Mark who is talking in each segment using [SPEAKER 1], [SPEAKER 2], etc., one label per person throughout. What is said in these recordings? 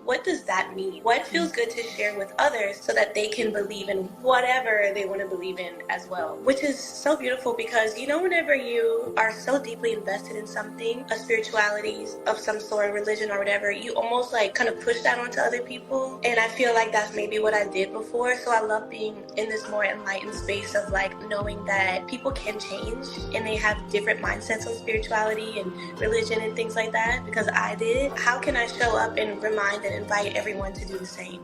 [SPEAKER 1] what does that mean? What feels good to share with others so that they can believe in whatever they want to believe in as well? Which is so beautiful because, you know, whenever you are so deeply invested in something, a spirituality of some sort, religion or whatever, you almost like kind of push that onto other people. And I feel like that's maybe what I did before. So I love being in this more enlightened space of like knowing that people can change and they have different mindsets on spirituality and religion and things like that, because I did. How can I show up and remind and invite everyone to do the same?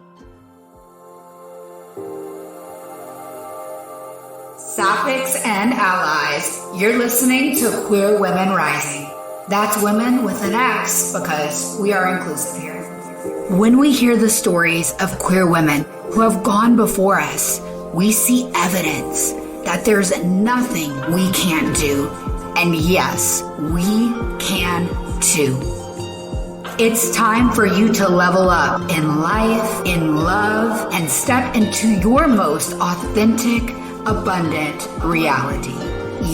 [SPEAKER 2] Sapphics and allies, you're listening to Queer Women Rising. That's women with an X because we are inclusive here. When we hear the stories of queer women who have gone before us, we see evidence that there's nothing we can't do. And yes, we can too. It's time for you to level up in life, in love, and step into your most authentic, abundant reality.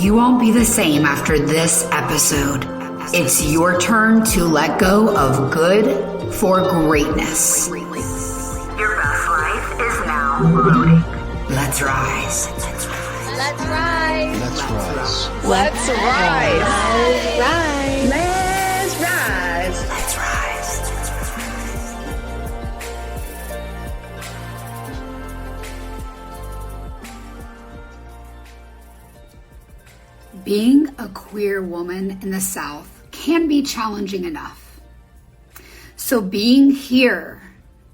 [SPEAKER 2] You won't be the same after this episode. It's your turn to let go of good for greatness. Your best life is now loading. Let's rise.
[SPEAKER 1] Let's rise.
[SPEAKER 3] Let's rise.
[SPEAKER 4] Let's rise.
[SPEAKER 1] Let's rise.
[SPEAKER 4] Let's rise.
[SPEAKER 2] Let's rise. Being a queer woman in the South can be challenging enough. So being here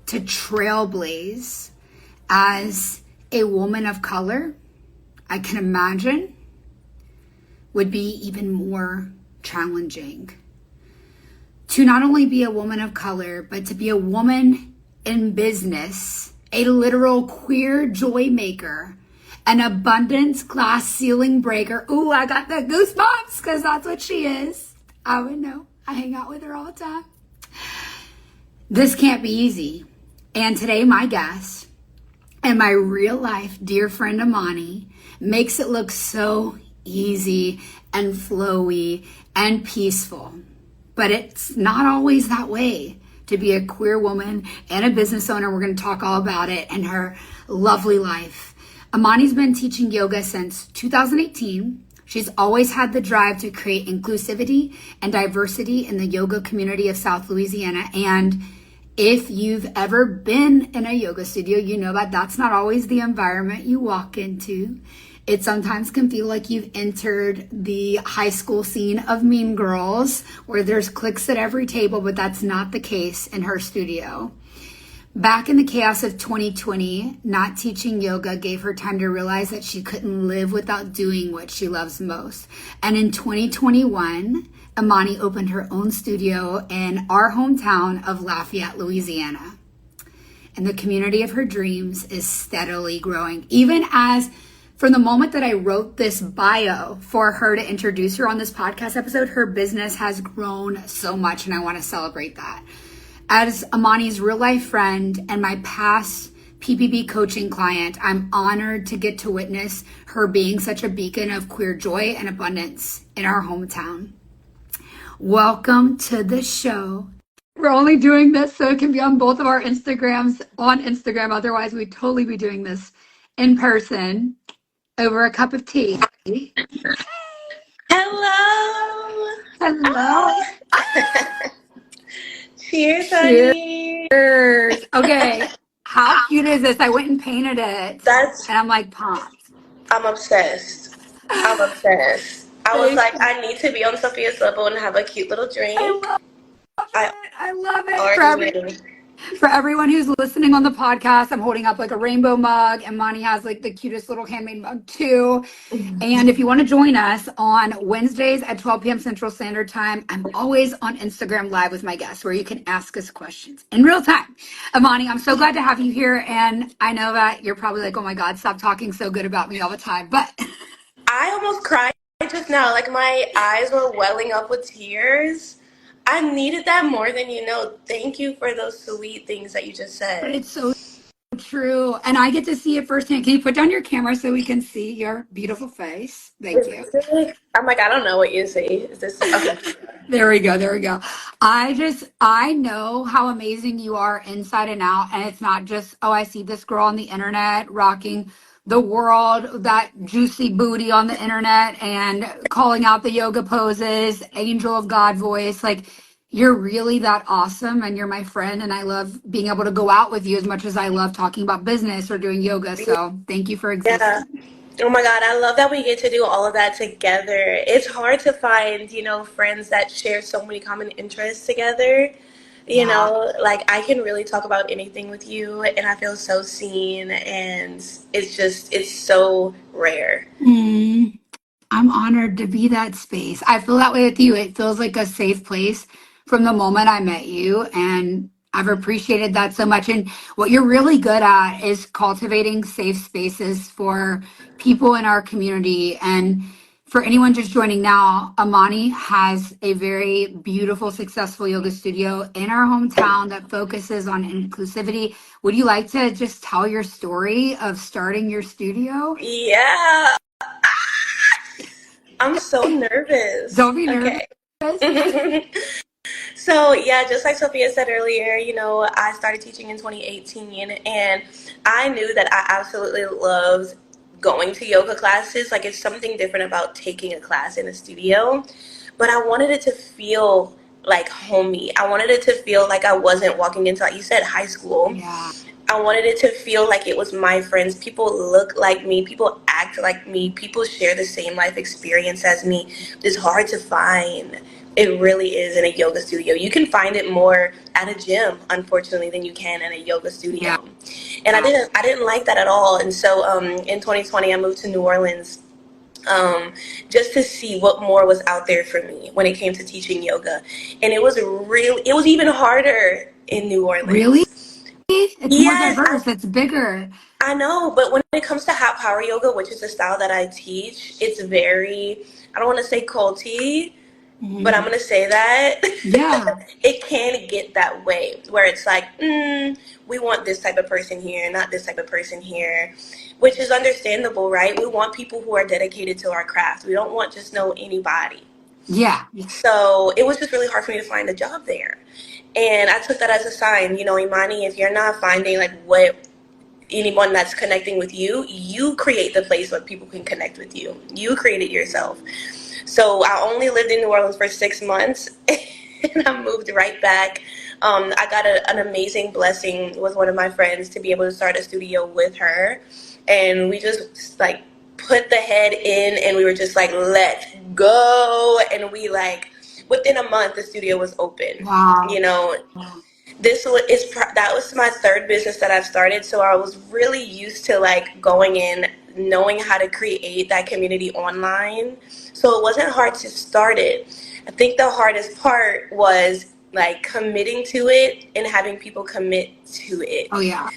[SPEAKER 2] to trailblaze as a woman of color, I can imagine, would be even more challenging. To not only be a woman of color, but to be a woman in business, a literal queer joy maker, an abundance glass ceiling breaker. Ooh, I got the goosebumps because that's what she is. I would know. I hang out with her all the time. This can't be easy. And today my guest and my real life dear friend Emoni makes it look so easy and flowy and peaceful. But it's not always that way to be a queer woman and a business owner. We're going to talk all about it and her lovely life. Emoni's been teaching yoga since 2018. She's always had the drive to create inclusivity and diversity in the yoga community of South Louisiana. And if you've ever been in a yoga studio, you know that that's not always the environment you walk into. It sometimes can feel like you've entered the high school scene of Mean Girls, where there's cliques at every table, but that's not the case in her studio. Back in the chaos of 2020, not teaching yoga gave her time to realize that she couldn't live without doing what she loves most. And in 2021, Emoni opened her own studio in our hometown of Lafayette, Louisiana. And the community of her dreams is steadily growing. Even as from the moment that I wrote this bio for her to introduce her on this podcast episode, her business has grown so much, and I want to celebrate that. As Emoni's real life friend and my past PPB coaching client, I'm honored to get to witness her being such a beacon of queer joy and abundance in our hometown. Welcome to the show. We're only doing this so it can be on both of our Instagrams on Instagram. Otherwise, we'd totally be doing this in person over a cup of tea.
[SPEAKER 1] Hello.
[SPEAKER 2] Hello.
[SPEAKER 1] Cheers, honey.
[SPEAKER 2] Cheers. Okay. How cute is this? I went and painted it. And I'm like pumped.
[SPEAKER 1] I'm obsessed. I was like, I need to be on Sophia's level and have a cute little drink.
[SPEAKER 2] I love it. For everyone who's listening on the podcast, I'm holding up like a rainbow mug, and Emoni has like the cutest little handmade mug too. And if you want to join us on Wednesdays at 12 p.m. Central Standard Time, I'm always on Instagram Live with my guests where you can ask us questions in real time. Emoni, I'm so glad to have you here. And I know that you're probably like, oh my God, stop talking so good about me all the time. But
[SPEAKER 1] I almost cried just now. Like my eyes were welling up with tears. I needed that more than you know. Thank you for those sweet things that you just said.
[SPEAKER 2] But it's so true. And I get to see it firsthand. Can you put down your camera so we can see your beautiful face? Thank
[SPEAKER 1] Is
[SPEAKER 2] you.
[SPEAKER 1] this it? I'm like, I don't know what you say. Is this okay?
[SPEAKER 2] There we go. There we go. I know how amazing you are inside and out. And it's not just, oh, I see this girl on the internet rocking the world, that juicy booty on the internet and calling out the yoga poses, angel of God voice. Like, you're really that awesome and you're my friend. And I love being able to go out with you as much as I love talking about business or doing yoga. So thank you for
[SPEAKER 1] Yeah.
[SPEAKER 2] existing.
[SPEAKER 1] Oh my God, I love that we get to do all of that together. It's hard to find, friends that share so many common interests together.
[SPEAKER 2] Yeah.
[SPEAKER 1] Like I can really talk about anything with you and I feel so seen and it's so rare.
[SPEAKER 2] Mm. I'm honored to be that space. I feel that way with you. It feels like a safe place from the moment I met you, and I've appreciated that so much. And what you're really good at is cultivating safe spaces for people in our community. And for anyone just joining now, Emoni has a very beautiful, successful yoga studio in our hometown that focuses on inclusivity. Would you like to just tell your story of starting your studio?
[SPEAKER 1] Yeah, I'm so nervous.
[SPEAKER 2] Don't be nervous.
[SPEAKER 1] Okay. So yeah, just like Sophia said earlier, I started teaching in 2018 and I knew that I absolutely loved going to yoga classes. Like it's something different about taking a class in a studio, but I wanted it to feel like homey. I wanted it to feel like I wasn't walking into, like you said, high school.
[SPEAKER 2] Yeah.
[SPEAKER 1] I wanted it to feel like it was my friends. People look like me. People act like me. People share the same life experience as me. It's hard to find. It really is in a yoga studio. You can find it more at a gym, unfortunately, than you can in a yoga
[SPEAKER 2] Yeah.
[SPEAKER 1] studio. And I didn't like that at all. And so in 2020, I moved to New Orleans just to see what more was out there for me when it came to teaching yoga. And it was even harder in New
[SPEAKER 2] Really?
[SPEAKER 1] Orleans.
[SPEAKER 2] It's more
[SPEAKER 1] Yes,
[SPEAKER 2] diverse, it's bigger.
[SPEAKER 1] I know, but when it comes to hot power yoga, which is the style that I teach, it's very, I don't want to say culty, but I'm
[SPEAKER 2] Mhm.
[SPEAKER 1] going to say that.
[SPEAKER 2] Yeah.
[SPEAKER 1] It can get that way, where it's like, we want this type of person here, not this type of person here, which is understandable, right? We want people who are dedicated to our craft. We don't want just know anybody.
[SPEAKER 2] Yeah.
[SPEAKER 1] So it was just really hard for me to find a job there. And I took that as a sign, Imani, if you're not finding like what anyone that's connecting with you, you create the place where people can connect with you. You create it yourself. So I only lived in New Orleans for 6 months and I moved right back. I got an amazing blessing with one of my friends to be able to start a studio with her. And we just like put the head in and we were just like, let's go. And we like, within a month, the studio was open.
[SPEAKER 2] Wow.
[SPEAKER 1] You know, that was my third business that I've started, so I was really used to like going in, knowing how to create that community online. So it wasn't hard to start it. I think the hardest part was like committing to it and having people commit to it.
[SPEAKER 2] Oh yeah.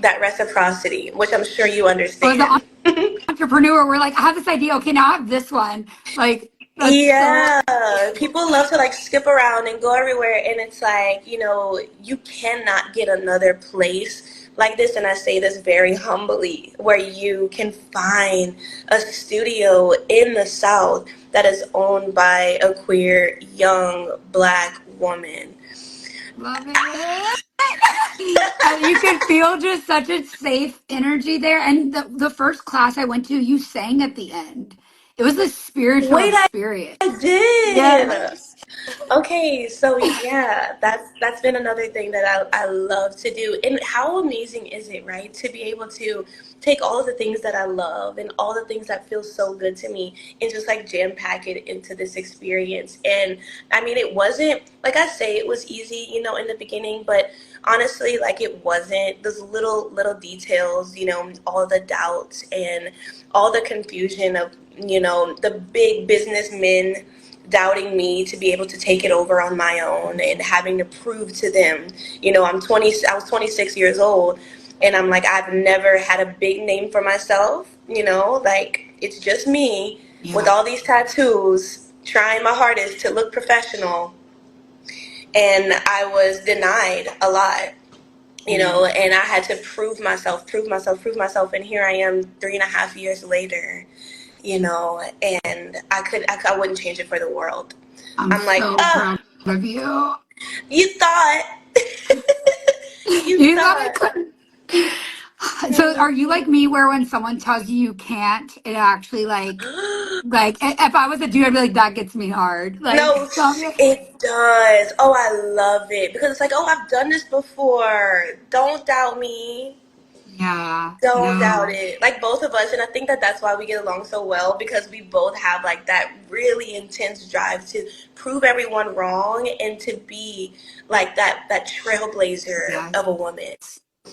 [SPEAKER 1] That reciprocity, which I'm sure you
[SPEAKER 2] So as an
[SPEAKER 1] understand.
[SPEAKER 2] entrepreneur, we're like, I have this idea. Okay, now I have this one. Like, that's so
[SPEAKER 1] Yeah, people love to like skip around and go everywhere, and it's like, you cannot get another place like this, and I say this very humbly, where you can find a studio in the South that is owned by a queer young Black woman.
[SPEAKER 2] love it. And you could feel just such a safe energy there. And the first class I went to, you sang at the end. It was a spiritual
[SPEAKER 1] Wait, I
[SPEAKER 2] experience.
[SPEAKER 1] did.
[SPEAKER 2] Yes.
[SPEAKER 1] Okay, so yeah, that's been another thing that I love to do. And how amazing is it, right? To be able to take all of the things that I love and all the things that feel so good to me and just like jam pack it into this experience. And I mean, it wasn't, like I say, it was easy, in the beginning, but honestly, like it wasn't. Those little details, all the doubts and all the confusion of, the big businessmen doubting me to be able to take it over on my own and having to prove to them, I was 26 years old and I'm like, I've never had a big name for myself, like it's just me with
[SPEAKER 2] Yeah.
[SPEAKER 1] all these tattoos trying my hardest to look professional. And I was denied a lot. and I had to prove myself, prove myself, and here I am 3.5 years later, and I wouldn't change it for the world.
[SPEAKER 2] I'm
[SPEAKER 1] I'm like,
[SPEAKER 2] so proud of you.
[SPEAKER 1] you thought, you
[SPEAKER 2] You thought I
[SPEAKER 1] thought.
[SPEAKER 2] couldn't. So are you like me where when someone tells you you can't, it actually if I was a dude, I'd be like, that gets me hard. Like,
[SPEAKER 1] No,
[SPEAKER 2] stop it.
[SPEAKER 1] it does. Oh, I love it because it's like, oh, I've done this before. Don't doubt me.
[SPEAKER 2] Yeah,
[SPEAKER 1] Don't doubt
[SPEAKER 2] no.
[SPEAKER 1] it. Like both of us, and I think that that's why we get along so well because we both have like that really intense drive to prove everyone wrong and to be like that trailblazer
[SPEAKER 2] Yes.
[SPEAKER 1] of a woman.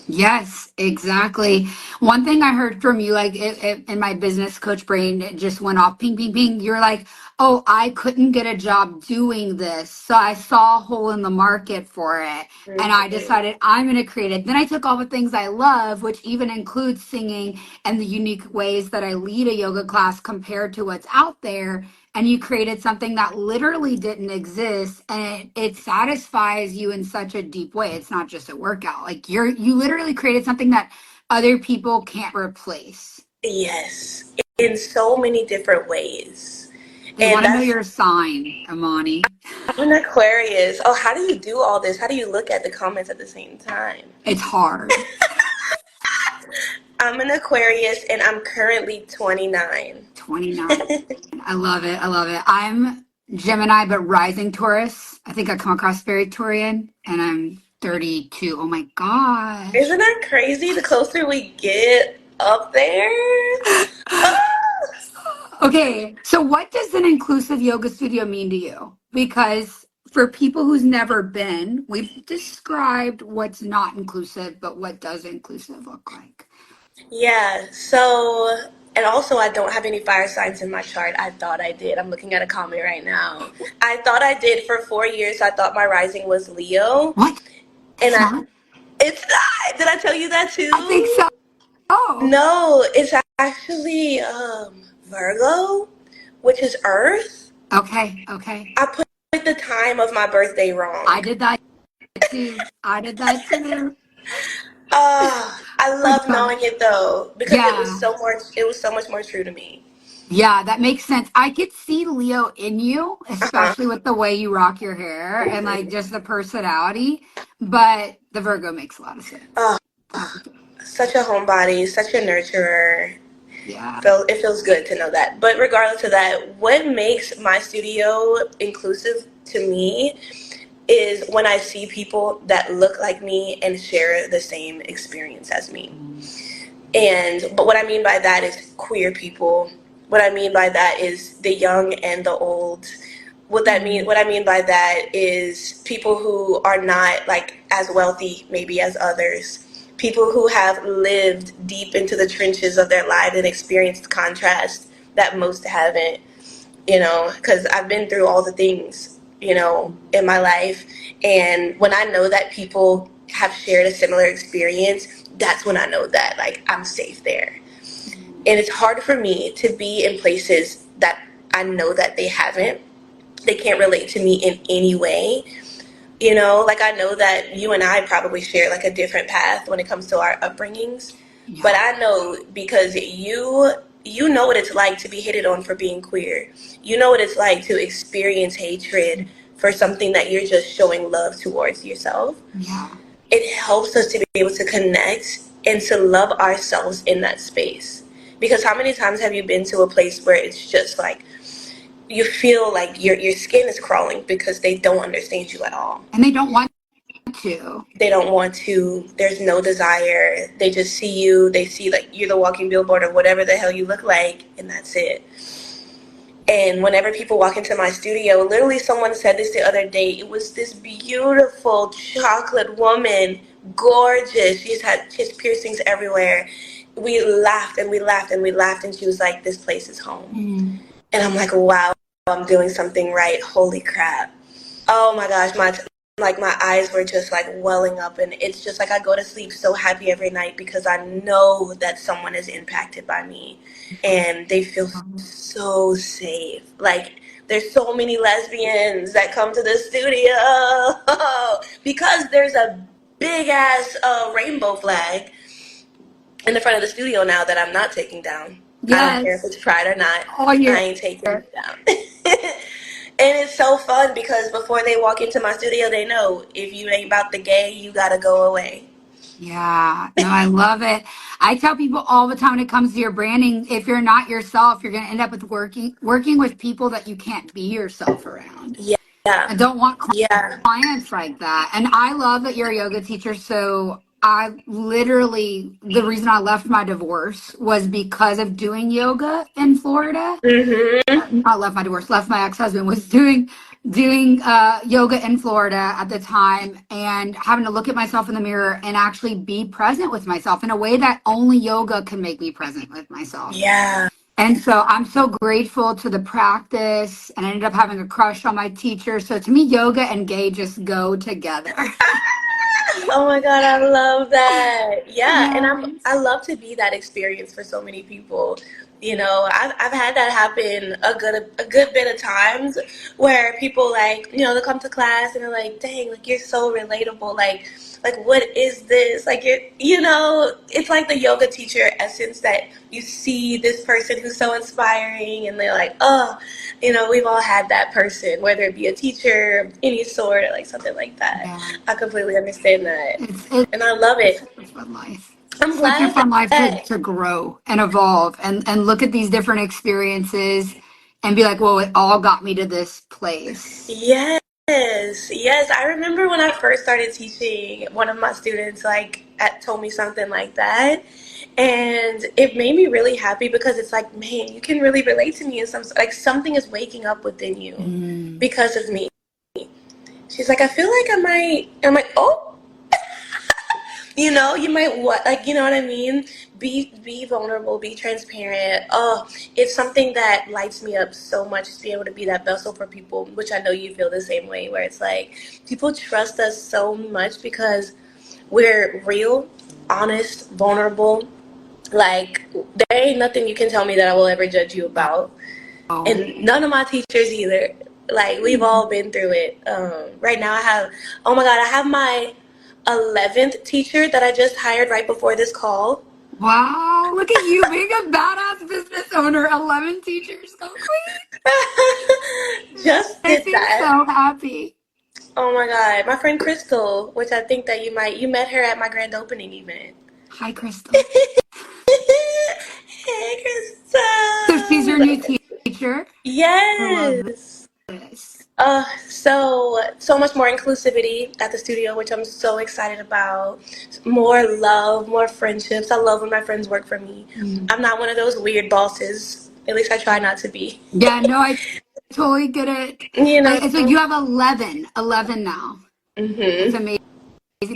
[SPEAKER 2] Yes, exactly. One thing I heard from you, like in my business coach brain, it just went off ping, ping, ping. You're like, oh, I couldn't get a job doing this. So I saw a hole in the market for it. And I
[SPEAKER 1] Mhm.
[SPEAKER 2] decided I'm going to create it. Then I took all the things I love, which even includes singing and the unique ways that I lead a yoga class compared to what's out there, and you created something that literally didn't exist, and it satisfies you in such a deep way. It's not just a workout. Like you literally created something that other people can't replace.
[SPEAKER 1] Yes, in so many different ways.
[SPEAKER 2] They
[SPEAKER 1] And
[SPEAKER 2] want to know
[SPEAKER 1] that's
[SPEAKER 2] your sign, Emoni.
[SPEAKER 1] I'm an Aquarius. Oh, how do you do all this? How do you look at the comments at the same time?
[SPEAKER 2] It's hard.
[SPEAKER 1] I'm an Aquarius and I'm currently 29.
[SPEAKER 2] 29. I love it. I love it. I'm Gemini, but rising Taurus. I think I come across very Taurian, and I'm 32. Oh my gosh.
[SPEAKER 1] Isn't that crazy? The closer we get up there. Oh,
[SPEAKER 2] Okay, so what does an inclusive yoga studio mean to you? Because for people who's never been, we've described what's not inclusive, but what does inclusive look like?
[SPEAKER 1] yeah, so, and also I don't have any fire signs in my chart. I thought I did. I'm looking at a comment right now. I thought I did for 4 years. I thought my rising was Leo.
[SPEAKER 2] What?
[SPEAKER 1] And
[SPEAKER 2] It's not?
[SPEAKER 1] it's not. Did I tell you that
[SPEAKER 2] I think
[SPEAKER 1] too?
[SPEAKER 2] so. Oh,
[SPEAKER 1] No, it's actually Virgo, which is Earth.
[SPEAKER 2] okay, okay.
[SPEAKER 1] I put the time of my birthday
[SPEAKER 2] I
[SPEAKER 1] wrong.
[SPEAKER 2] did that too. I did that too.
[SPEAKER 1] I
[SPEAKER 2] Oh my
[SPEAKER 1] love knowing
[SPEAKER 2] gosh.
[SPEAKER 1] it though because
[SPEAKER 2] Yeah.
[SPEAKER 1] it was so much more true to me.
[SPEAKER 2] Yeah, that makes sense. I could see Leo in you,
[SPEAKER 1] Uh-huh.
[SPEAKER 2] especially with the way you rock your hair and like just the personality, but the Virgo makes a lot of sense.
[SPEAKER 1] Oh,
[SPEAKER 2] Positive.
[SPEAKER 1] such a homebody, such a nurturer.
[SPEAKER 2] Yeah.
[SPEAKER 1] It feels good to know that. But regardless of that, what makes my studio inclusive to me is when I see people that look like me and share the same experience as me. But what I mean by that is queer people. What I mean by that is the young and the old. What I mean by that is people who are not like as wealthy maybe as others. People who have lived deep into the trenches of their lives and experienced contrast that most haven't, because I've been through all the things, in my life. And when I know that people have shared a similar experience, that's when I know that, like, I'm safe there. And it's hard for me to be in places that I know that they can't relate to me in any way. Like I know that you and I probably share like a different path when it comes to our upbringings. But
[SPEAKER 2] Yeah.
[SPEAKER 1] I know because you know what it's like to be hated on for being queer. You know what it's like to experience hatred for something that you're just showing love towards yourself.
[SPEAKER 2] Yeah.
[SPEAKER 1] It helps us to be able to connect and to love ourselves in that space. Because how many times have you been to a place where it's just like you feel like your skin is crawling because they don't understand you at all.
[SPEAKER 2] And they don't want to.
[SPEAKER 1] They don't want to. There's no desire. They just see you. They see like you're the walking billboard or whatever the hell you look like, and that's it. And whenever people walk into my studio, literally someone said this the other day. It was this beautiful chocolate woman, gorgeous. She had piercings everywhere. We laughed and we laughed and we laughed, and she was like, "This place is home." And I'm like, "Wow, I'm doing something right. Holy crap." Oh my gosh, my eyes were just like welling up, and it's just like I go to sleep so happy every night because I know that someone is impacted by me and they feel so safe. Like there's so many lesbians that come to the studio because there's a big ass rainbow flag in the front of the studio now that I'm not taking down. I don't care if
[SPEAKER 2] Yes.
[SPEAKER 1] it's pride or not.
[SPEAKER 2] All year.
[SPEAKER 1] I ain't taking it down. And it's so fun because before they walk into my studio, they know if you ain't about the gay, you gotta go away.
[SPEAKER 2] Yeah, no, I love it. I tell people all the time when it comes to your branding, if you're not yourself, you're going to end up with working with people that you can't be yourself around.
[SPEAKER 1] Yeah.
[SPEAKER 2] I don't want
[SPEAKER 1] Yeah.
[SPEAKER 2] clients like that. And I love that you're a yoga teacher. So I literally, the reason I left my divorce was because of doing yoga in Florida.
[SPEAKER 1] Mm-hmm.
[SPEAKER 2] Not left my divorce, left my ex-husband, was doing yoga in Florida at the time, and having to look at myself in the mirror and actually be present with myself in a way that only yoga can make me present with myself.
[SPEAKER 1] Yeah.
[SPEAKER 2] And so I'm so grateful to the practice, and I ended up having a crush on my teacher. So to me, yoga and gay just go together.
[SPEAKER 1] Oh my God, I love that. Yeah, and I
[SPEAKER 2] Yes.
[SPEAKER 1] love to be that experience for so many people. You know, I've had that happen a good bit of times where people like, you know, they come to class and they're like, dang, like you're so relatable. Like what is this? Like you know, it's like the yoga teacher essence that you see this person who's so inspiring and they're like, oh, you know, we've all had that person, whether it be a teacher of any sort or like something like that.
[SPEAKER 2] Yeah.
[SPEAKER 1] I completely understand that.
[SPEAKER 2] It's
[SPEAKER 1] And I love
[SPEAKER 2] it's
[SPEAKER 1] it.
[SPEAKER 2] such a fun life.
[SPEAKER 1] I'm
[SPEAKER 2] Such a
[SPEAKER 1] glad
[SPEAKER 2] fun life
[SPEAKER 1] that,
[SPEAKER 2] to grow and evolve and look at these different experiences and be like, well, it all got me to this place.
[SPEAKER 1] yes, yes. I remember when I first started teaching, one of my students told me something like that. And it made me really happy because it's like, man, you can really relate to me in some, like something is waking up within you
[SPEAKER 2] Mm.
[SPEAKER 1] because of me. She's like, I feel like I might, I'm like, oh, you know, you might what, like, you know what I mean? Be vulnerable, be transparent. Oh, it's something that lights me up so much to be able to be that vessel for people, which I know you feel the same way, where it's like people trust us so much because we're real, honest, vulnerable. Like, there ain't nothing you can tell me that I will ever judge you about.
[SPEAKER 2] Oh,
[SPEAKER 1] And none of my teachers either. Like, we've all been through it. Right now, oh my God, I have my 11th teacher that I just hired right before this call.
[SPEAKER 2] wow. Look at you being a badass business owner. 11 teachers. Go queen.
[SPEAKER 1] Just
[SPEAKER 2] I
[SPEAKER 1] did
[SPEAKER 2] seem
[SPEAKER 1] that.
[SPEAKER 2] so happy.
[SPEAKER 1] Oh my God. My friend Crystal, which I think that you met her at my grand opening event.
[SPEAKER 2] Hi, Crystal.
[SPEAKER 1] Hey,
[SPEAKER 2] So she's
[SPEAKER 1] Crystal. We
[SPEAKER 2] your
[SPEAKER 1] love
[SPEAKER 2] new
[SPEAKER 1] Crystal.
[SPEAKER 2] teacher. I love
[SPEAKER 1] Yes.
[SPEAKER 2] this.
[SPEAKER 1] So much more inclusivity at the studio, which I'm so excited about. More love, more friendships. I love when my friends work for me.
[SPEAKER 2] Mm.
[SPEAKER 1] I'm not one of those weird bosses. At least I try not to be.
[SPEAKER 2] Yeah, no, I totally get it.
[SPEAKER 1] You know.
[SPEAKER 2] So you have 11 now. That's
[SPEAKER 1] Mhm.
[SPEAKER 2] amazing.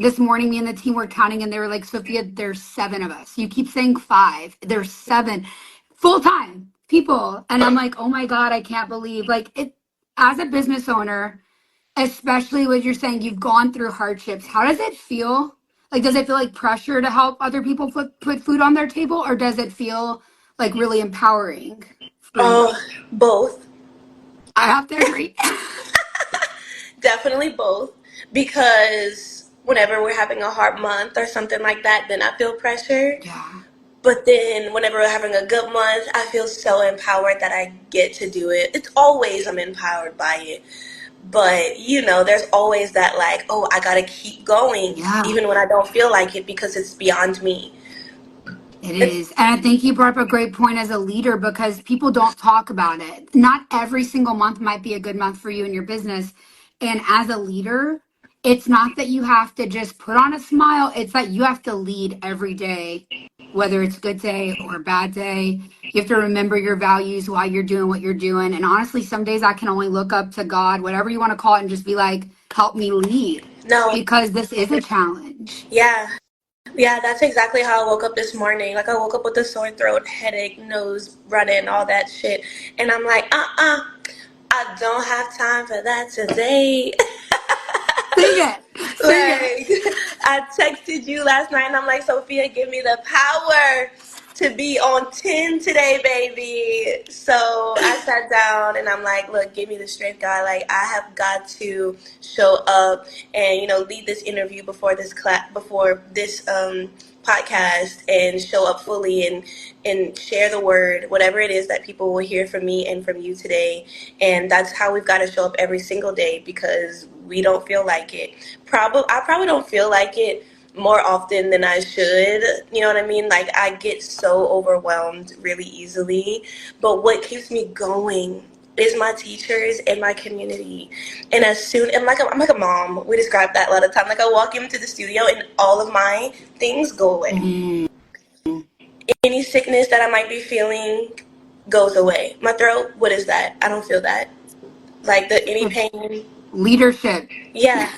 [SPEAKER 2] This morning, me and the team were counting, and they were like, Sophia, there's 7 of us. You keep saying 5. There's 7 full-time people. And I'm like, oh my God, I can't believe. Like, it, as a business owner, especially when you're saying you've gone through hardships, how does it feel? Like, does it feel like pressure to help other people put food on their table, or does it feel like really empowering for you?
[SPEAKER 1] Oh, both.
[SPEAKER 2] I have to agree.
[SPEAKER 1] Definitely both. Because whenever we're having a hard month or something like that, then I feel pressure.
[SPEAKER 2] Yeah.
[SPEAKER 1] But then whenever we're having a good month, I feel so empowered that I get to do it. It's always I'm empowered by it. But, you know, there's always that like, oh, I got to keep going
[SPEAKER 2] Yeah.
[SPEAKER 1] even when I don't feel like it because it's beyond me.
[SPEAKER 2] It
[SPEAKER 1] It's,
[SPEAKER 2] is. And I think you brought up a great point as a leader because people don't talk about it. Not every single month might be a good month for you in your business. And as a leader, it's not that you have to just put on a smile, it's that you have to lead every day, whether it's a good day or a bad day. You have to remember your values while you're doing what you're doing. And honestly, some days I can only look up to God, whatever you want to call it, and just be like, help me lead
[SPEAKER 1] no,
[SPEAKER 2] because this is a challenge.
[SPEAKER 1] yeah. Yeah, that's exactly how I woke up this morning. Like, I woke up with a sore throat, headache, nose running, all that shit. And I'm like, I don't have time for that today.
[SPEAKER 2] Sing it. Sing it.
[SPEAKER 1] Like, I texted you last night and I'm like, Sophia, give me the power. to be on 10 today, baby. So I sat down and I'm like, look, give me the strength, God. Like, I have got to show up and, lead this interview before this podcast and show up fully and share the word, whatever it is that people will hear from me and from you today. And that's how we've got to show up every single day, because we don't feel like it. I probably don't feel like it more often than I should. You know what I mean? Like, I get so overwhelmed really easily. But what keeps me going is my teachers and my community. And I'm like a mom. We describe that a lot of time. Like, I walk into the studio and all of my things go away. Mm-hmm. Any sickness that I might be feeling goes away. My throat, what is that? I don't feel that. Like, any pain.
[SPEAKER 2] Leadership.
[SPEAKER 1] Yeah.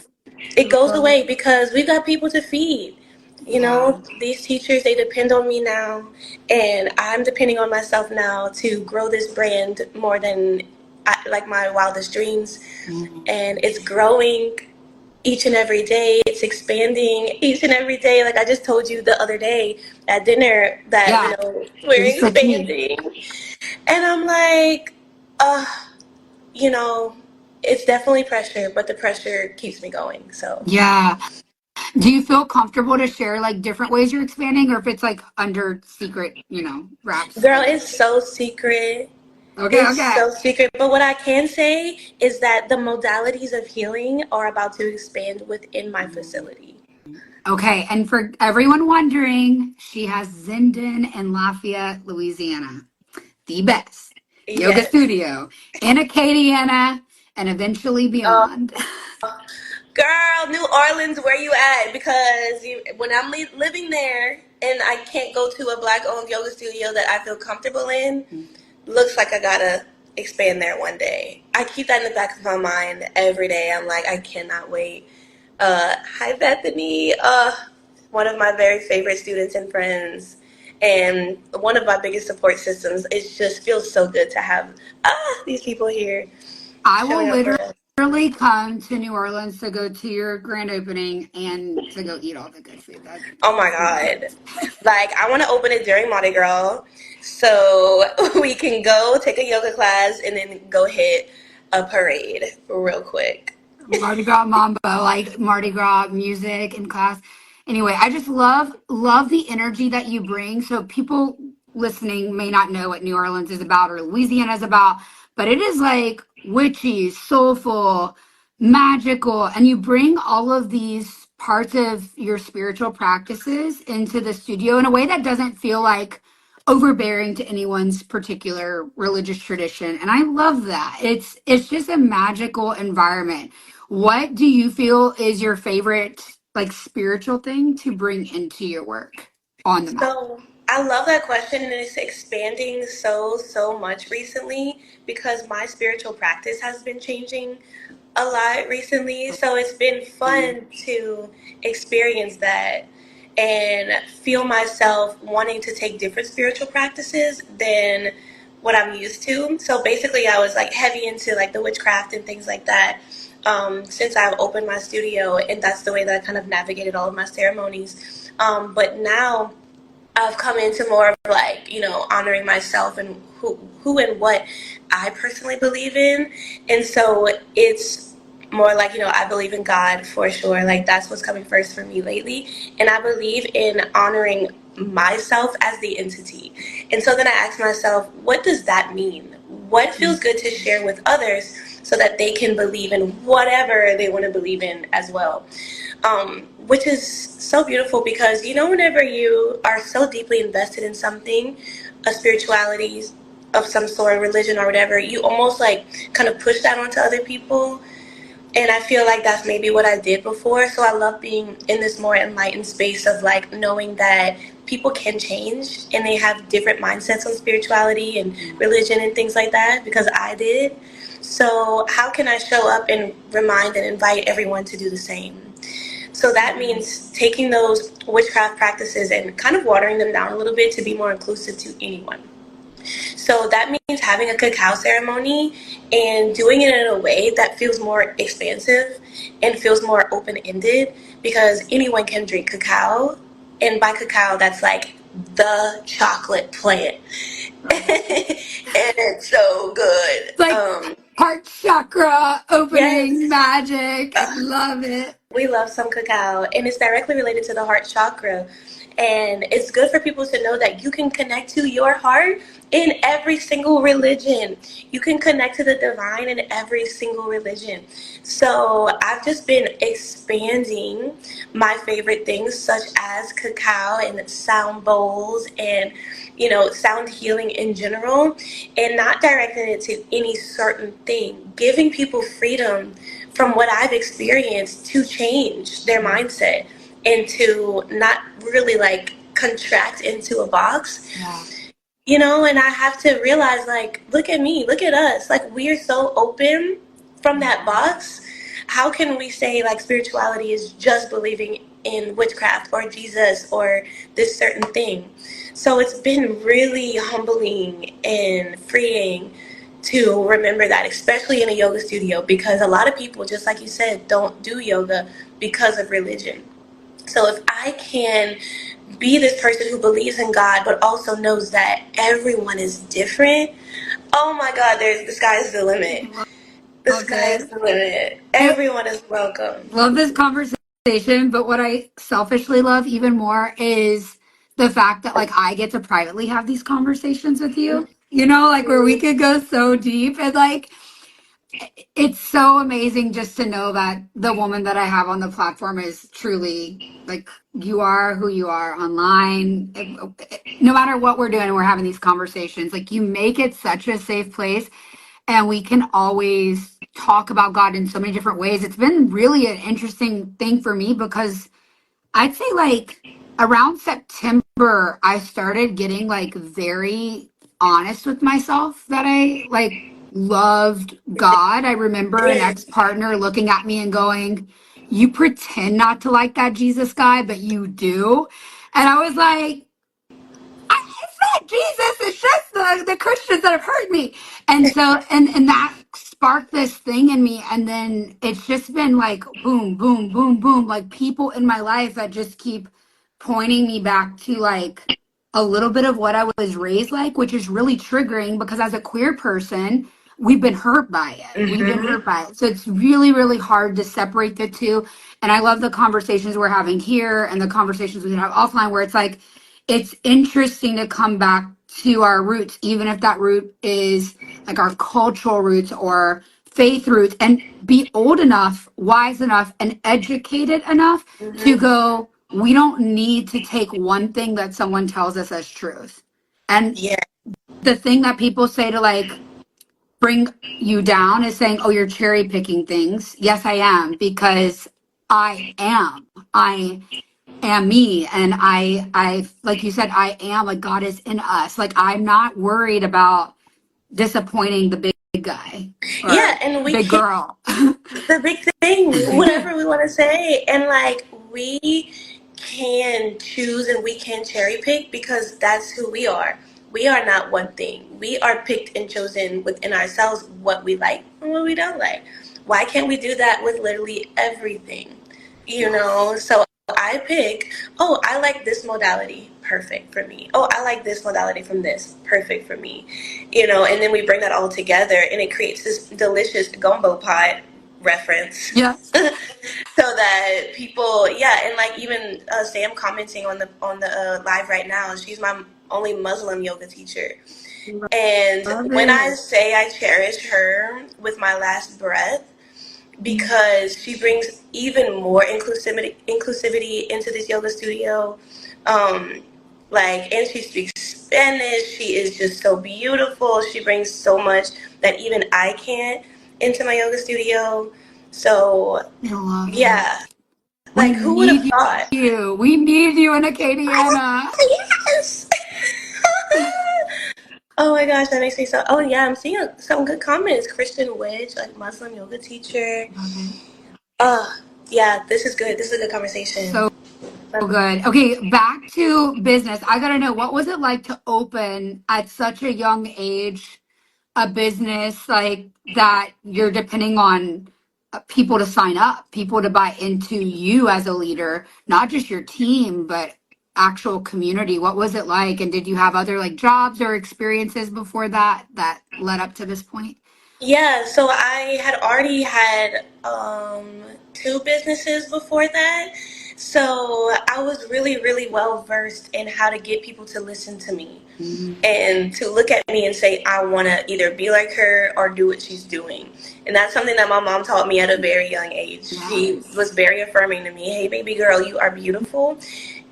[SPEAKER 1] It goes away because we've got people to feed. These teachers, they depend on me now, and I'm depending on myself now to grow this brand more than my wildest dreams. Mm-hmm. And it's growing each and every day. It's expanding each and every day. Like I just told you the other day at dinner that, we're expanding. And I'm like, it's definitely pressure, but the pressure keeps me going. So
[SPEAKER 2] yeah. Do you feel comfortable to share like different ways you're expanding, or if it's like under secret, wraps?
[SPEAKER 1] Girl, it's so secret. It's so secret. But what I can say is that the modalities of healing are about to expand within my facility.
[SPEAKER 2] Okay, and for everyone wondering, she has Zen Den in Lafayette, Louisiana, the best yoga studio in Acadiana and eventually beyond.
[SPEAKER 1] Girl, New Orleans, where you at? Because when I'm living there and I can't go to a Black-owned yoga studio that I feel comfortable in, looks like I gotta expand there one day. I keep that in the back of my mind every day. I'm like, I cannot wait. Hi, Bethany. One of my very favorite students and friends, and one of my biggest support systems. It just feels so good to have these people here.
[SPEAKER 2] I will literally come to New Orleans to go to your grand opening and to go eat all the good food.
[SPEAKER 1] Oh my God. Like, I want to open it during Mardi Gras so we can go take a yoga class and then go hit a parade real quick.
[SPEAKER 2] Mardi Gras mambo, like Mardi Gras music in class. Anyway, I just love the energy that you bring. So people listening may not know what New Orleans is about or Louisiana is about, but it is like witchy, soulful, magical, and you bring all of these parts of your spiritual practices into the studio in a way that doesn't feel like overbearing to anyone's particular religious tradition. And I love that. It's just a magical environment. What do you feel is your favorite like spiritual thing to bring into your work on the mat?
[SPEAKER 1] So I love that question, and it's expanding so much recently because my spiritual practice has been changing a lot recently. So it's been fun to experience that and feel myself wanting to take different spiritual practices than what I'm used to. So basically I was like heavy into like the witchcraft and things like that since I've opened my studio, and that's the way that I kind of navigated all of my ceremonies. But now I've come into more of like, honoring myself and who and what I personally believe in. And so it's more like, I believe in God for sure. Like, that's what's coming first for me lately. And I believe in honoring myself as the entity. And so then I ask myself, what does that mean? What feels good to share with others so that they can believe in whatever they want to believe in as well? Which is so beautiful because, whenever you are so deeply invested in something, a spirituality of some sort, religion or whatever, you almost like kind of push that onto other people. And I feel like that's maybe what I did before. So I love being in this more enlightened space of like knowing that people can change and they have different mindsets on spirituality and religion and things like that, because I did. So how can I show up and remind and invite everyone to do the same? So that means taking those witchcraft practices and kind of watering them down a little bit to be more inclusive to anyone. So that means having a cacao ceremony and doing it in a way that feels more expansive and feels more open-ended, because anyone can drink cacao. And by cacao, that's like the chocolate plant. And it's so good.
[SPEAKER 2] Like heart chakra opening
[SPEAKER 1] Yes.
[SPEAKER 2] magic. I love it.
[SPEAKER 1] We love some cacao, and it's directly related to the heart chakra. And it's good for people to know that you can connect to your heart in every single religion. You can connect to the divine in every single religion. So I've just been expanding my favorite things, such as cacao and sound bowls and, sound healing in general, and not directing it to any certain thing, giving people freedom from what I've experienced to change their mindset and to not really like contract into a box. And I have to realize, like, look at me, look at us. Like, we are so open from that box. How can we say, like, spirituality is just believing in witchcraft or Jesus or this certain thing? So it's been really humbling and freeing to remember that, especially in a yoga studio, because a lot of people, just like you said, don't do yoga because of religion. So if I can be this person who believes in God, but also knows that everyone is different, oh my God, the sky is the limit. The sky is the limit. Everyone is welcome.
[SPEAKER 2] Love this conversation, but what I selfishly love even more is the fact that like I get to privately have these conversations with you. Like where we could go so deep and like it's so amazing just to know that the woman that I have on the platform is truly like you are who you are online. No matter what we're doing, we're having these conversations. Like you make it such a safe place, and we can always talk about God in so many different ways. It's been really an interesting thing for me because I'd say like around September, I started getting like very honest with myself that I like loved God. I remember an ex-partner looking at me and going, "You pretend not to like that Jesus guy, but you do." And I was like, it's not Jesus, it's just the Christians that have hurt me. And so and that sparked this thing in me, and then it's just been like boom boom boom boom, like people in my life that just keep pointing me back to like a little bit of what I was raised like, which is really triggering because as a queer person we've been hurt by it. We've been hurt by it. So it's really, really hard to separate the two. And I love the conversations we're having here and the conversations we have offline where it's like it's interesting to come back to our roots, even if that root is like our cultural roots or faith roots, and be old enough, wise enough, and educated enough to go, we don't need to take one thing that someone tells us as truth. And the thing that people say to like bring you down is saying, oh, you're cherry picking things. Yes, I am, because I am me, and I like you said, I am like God is in us. Like I'm not worried about disappointing the big guy or
[SPEAKER 1] And we
[SPEAKER 2] big
[SPEAKER 1] can
[SPEAKER 2] girl.
[SPEAKER 1] the big thing, whatever we want to say, and like we can choose and we can cherry pick because that's who we are. We are not one thing. We are picked and chosen within ourselves what we like and what we don't like. Why can't we do that with literally everything? So I pick, oh, I like this modality, perfect for me. Oh, I like this modality from this, perfect for me. And then we bring that all together and it creates this delicious gumbo pot reference.
[SPEAKER 2] Yeah.
[SPEAKER 1] So that people, and like even Sam commenting on the live right now, she's my only Muslim yoga teacher. And when I say I cherish her with my last breath, because she brings even more inclusivity into this yoga studio. And she speaks Spanish. She is just so beautiful. She brings so much that even I can't into my yoga studio. So, like who would have thought?
[SPEAKER 2] We need you in Acadiana.
[SPEAKER 1] Yes. Oh my gosh, that makes me so. Oh yeah, I'm seeing some good comments. Christian Wedge, like Muslim yoga teacher. This is good. This is a good conversation.
[SPEAKER 2] So good. Okay, back to business. I gotta know, what was it like to open at such a young age a business like that? You're depending on people to sign up, people to buy into you as a leader, not just your team, but actual community? What was it like? And did you have other like jobs or experiences before that that led up to this point?
[SPEAKER 1] Yeah, so I had already had two businesses before that. So I was really, really well versed in how to get people to listen to me
[SPEAKER 2] Mhm.
[SPEAKER 1] and to look at me and say, I want to either be like her or do what she's doing. And that's something that my mom taught me at a very young age. She
[SPEAKER 2] Yes.
[SPEAKER 1] was very affirming to me. Hey, baby girl, you are beautiful.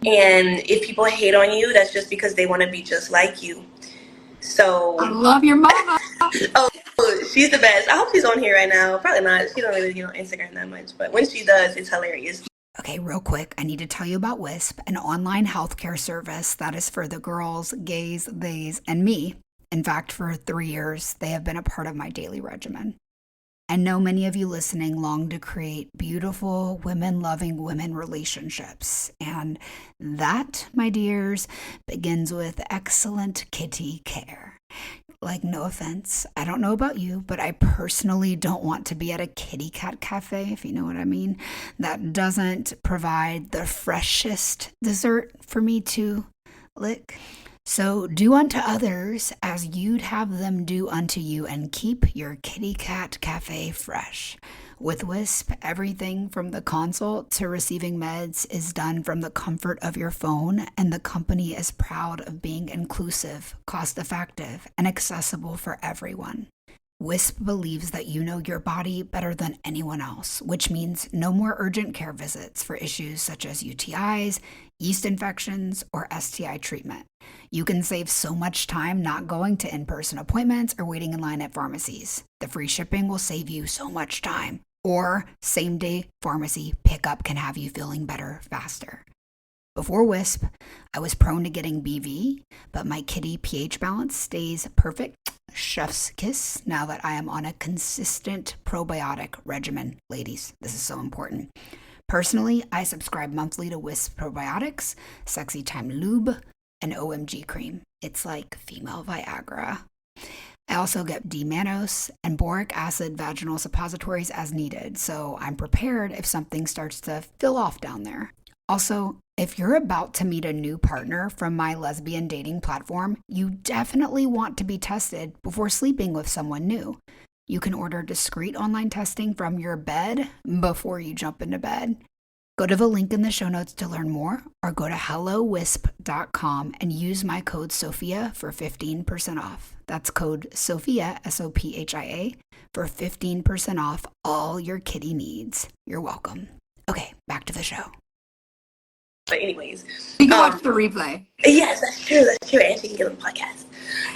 [SPEAKER 1] And if people hate on you, that's just because they want to be just like you.
[SPEAKER 2] I
[SPEAKER 1] So,
[SPEAKER 2] love your mama.
[SPEAKER 1] oh, she's the best. I hope she's on here right now. Probably not. She don't really get on Instagram that much. But when she does, it's hilarious.
[SPEAKER 2] Okay, real quick, I need to tell you about WISP, an online healthcare service that is for the girls, gays, theys, and me. In fact, for 3 years, they have been a part of my daily regimen. I know many of you listening long to create beautiful, women loving women relationships. And that, my dears, begins with excellent kitty care. Like, no offense, I don't know about you, but I personally don't want to be at a kitty cat cafe, if you know what I mean, that doesn't provide the freshest dessert for me to lick. So do unto others as you'd have them do unto you, and keep your kitty cat cafe fresh. With WISP, everything from the consult to receiving meds is done from the comfort of your phone, and the company is proud of being inclusive, cost-effective, and accessible for everyone. WISP believes that you know your body better than anyone else, which means no more urgent care visits for issues such as UTIs, yeast infections, or STI treatment. You can save so much time not going to in-person appointments or waiting in line at pharmacies. The free shipping will save you so much time. Or same-day pharmacy pickup can have you feeling better faster. Before WISP, I was prone to getting BV, but my kitty pH balance stays perfect. Chef's kiss now that I am on a consistent probiotic regimen. Ladies, this is so important. Personally, I subscribe monthly to WISP probiotics, Sexy Time Lube, and OMG cream. It's like female Viagra. I also get D-mannose and boric acid vaginal suppositories as needed, so I'm prepared if something starts to fill off down there. Also, if you're about to meet a new partner from my lesbian dating platform, you definitely want to be tested before sleeping with someone new. You can order discreet online testing from your bed before you jump into bed. Go to the link in the show notes to learn more, or go to hellowisp.com and use my code Sophia for 15% off. That's code Sophia, Sophia, for 15% off all your kitty needs. You're welcome. Okay, back to the show.
[SPEAKER 1] But anyways,
[SPEAKER 2] You can watch the replay.
[SPEAKER 1] yes, that's true. That's true. And she can get on the podcast.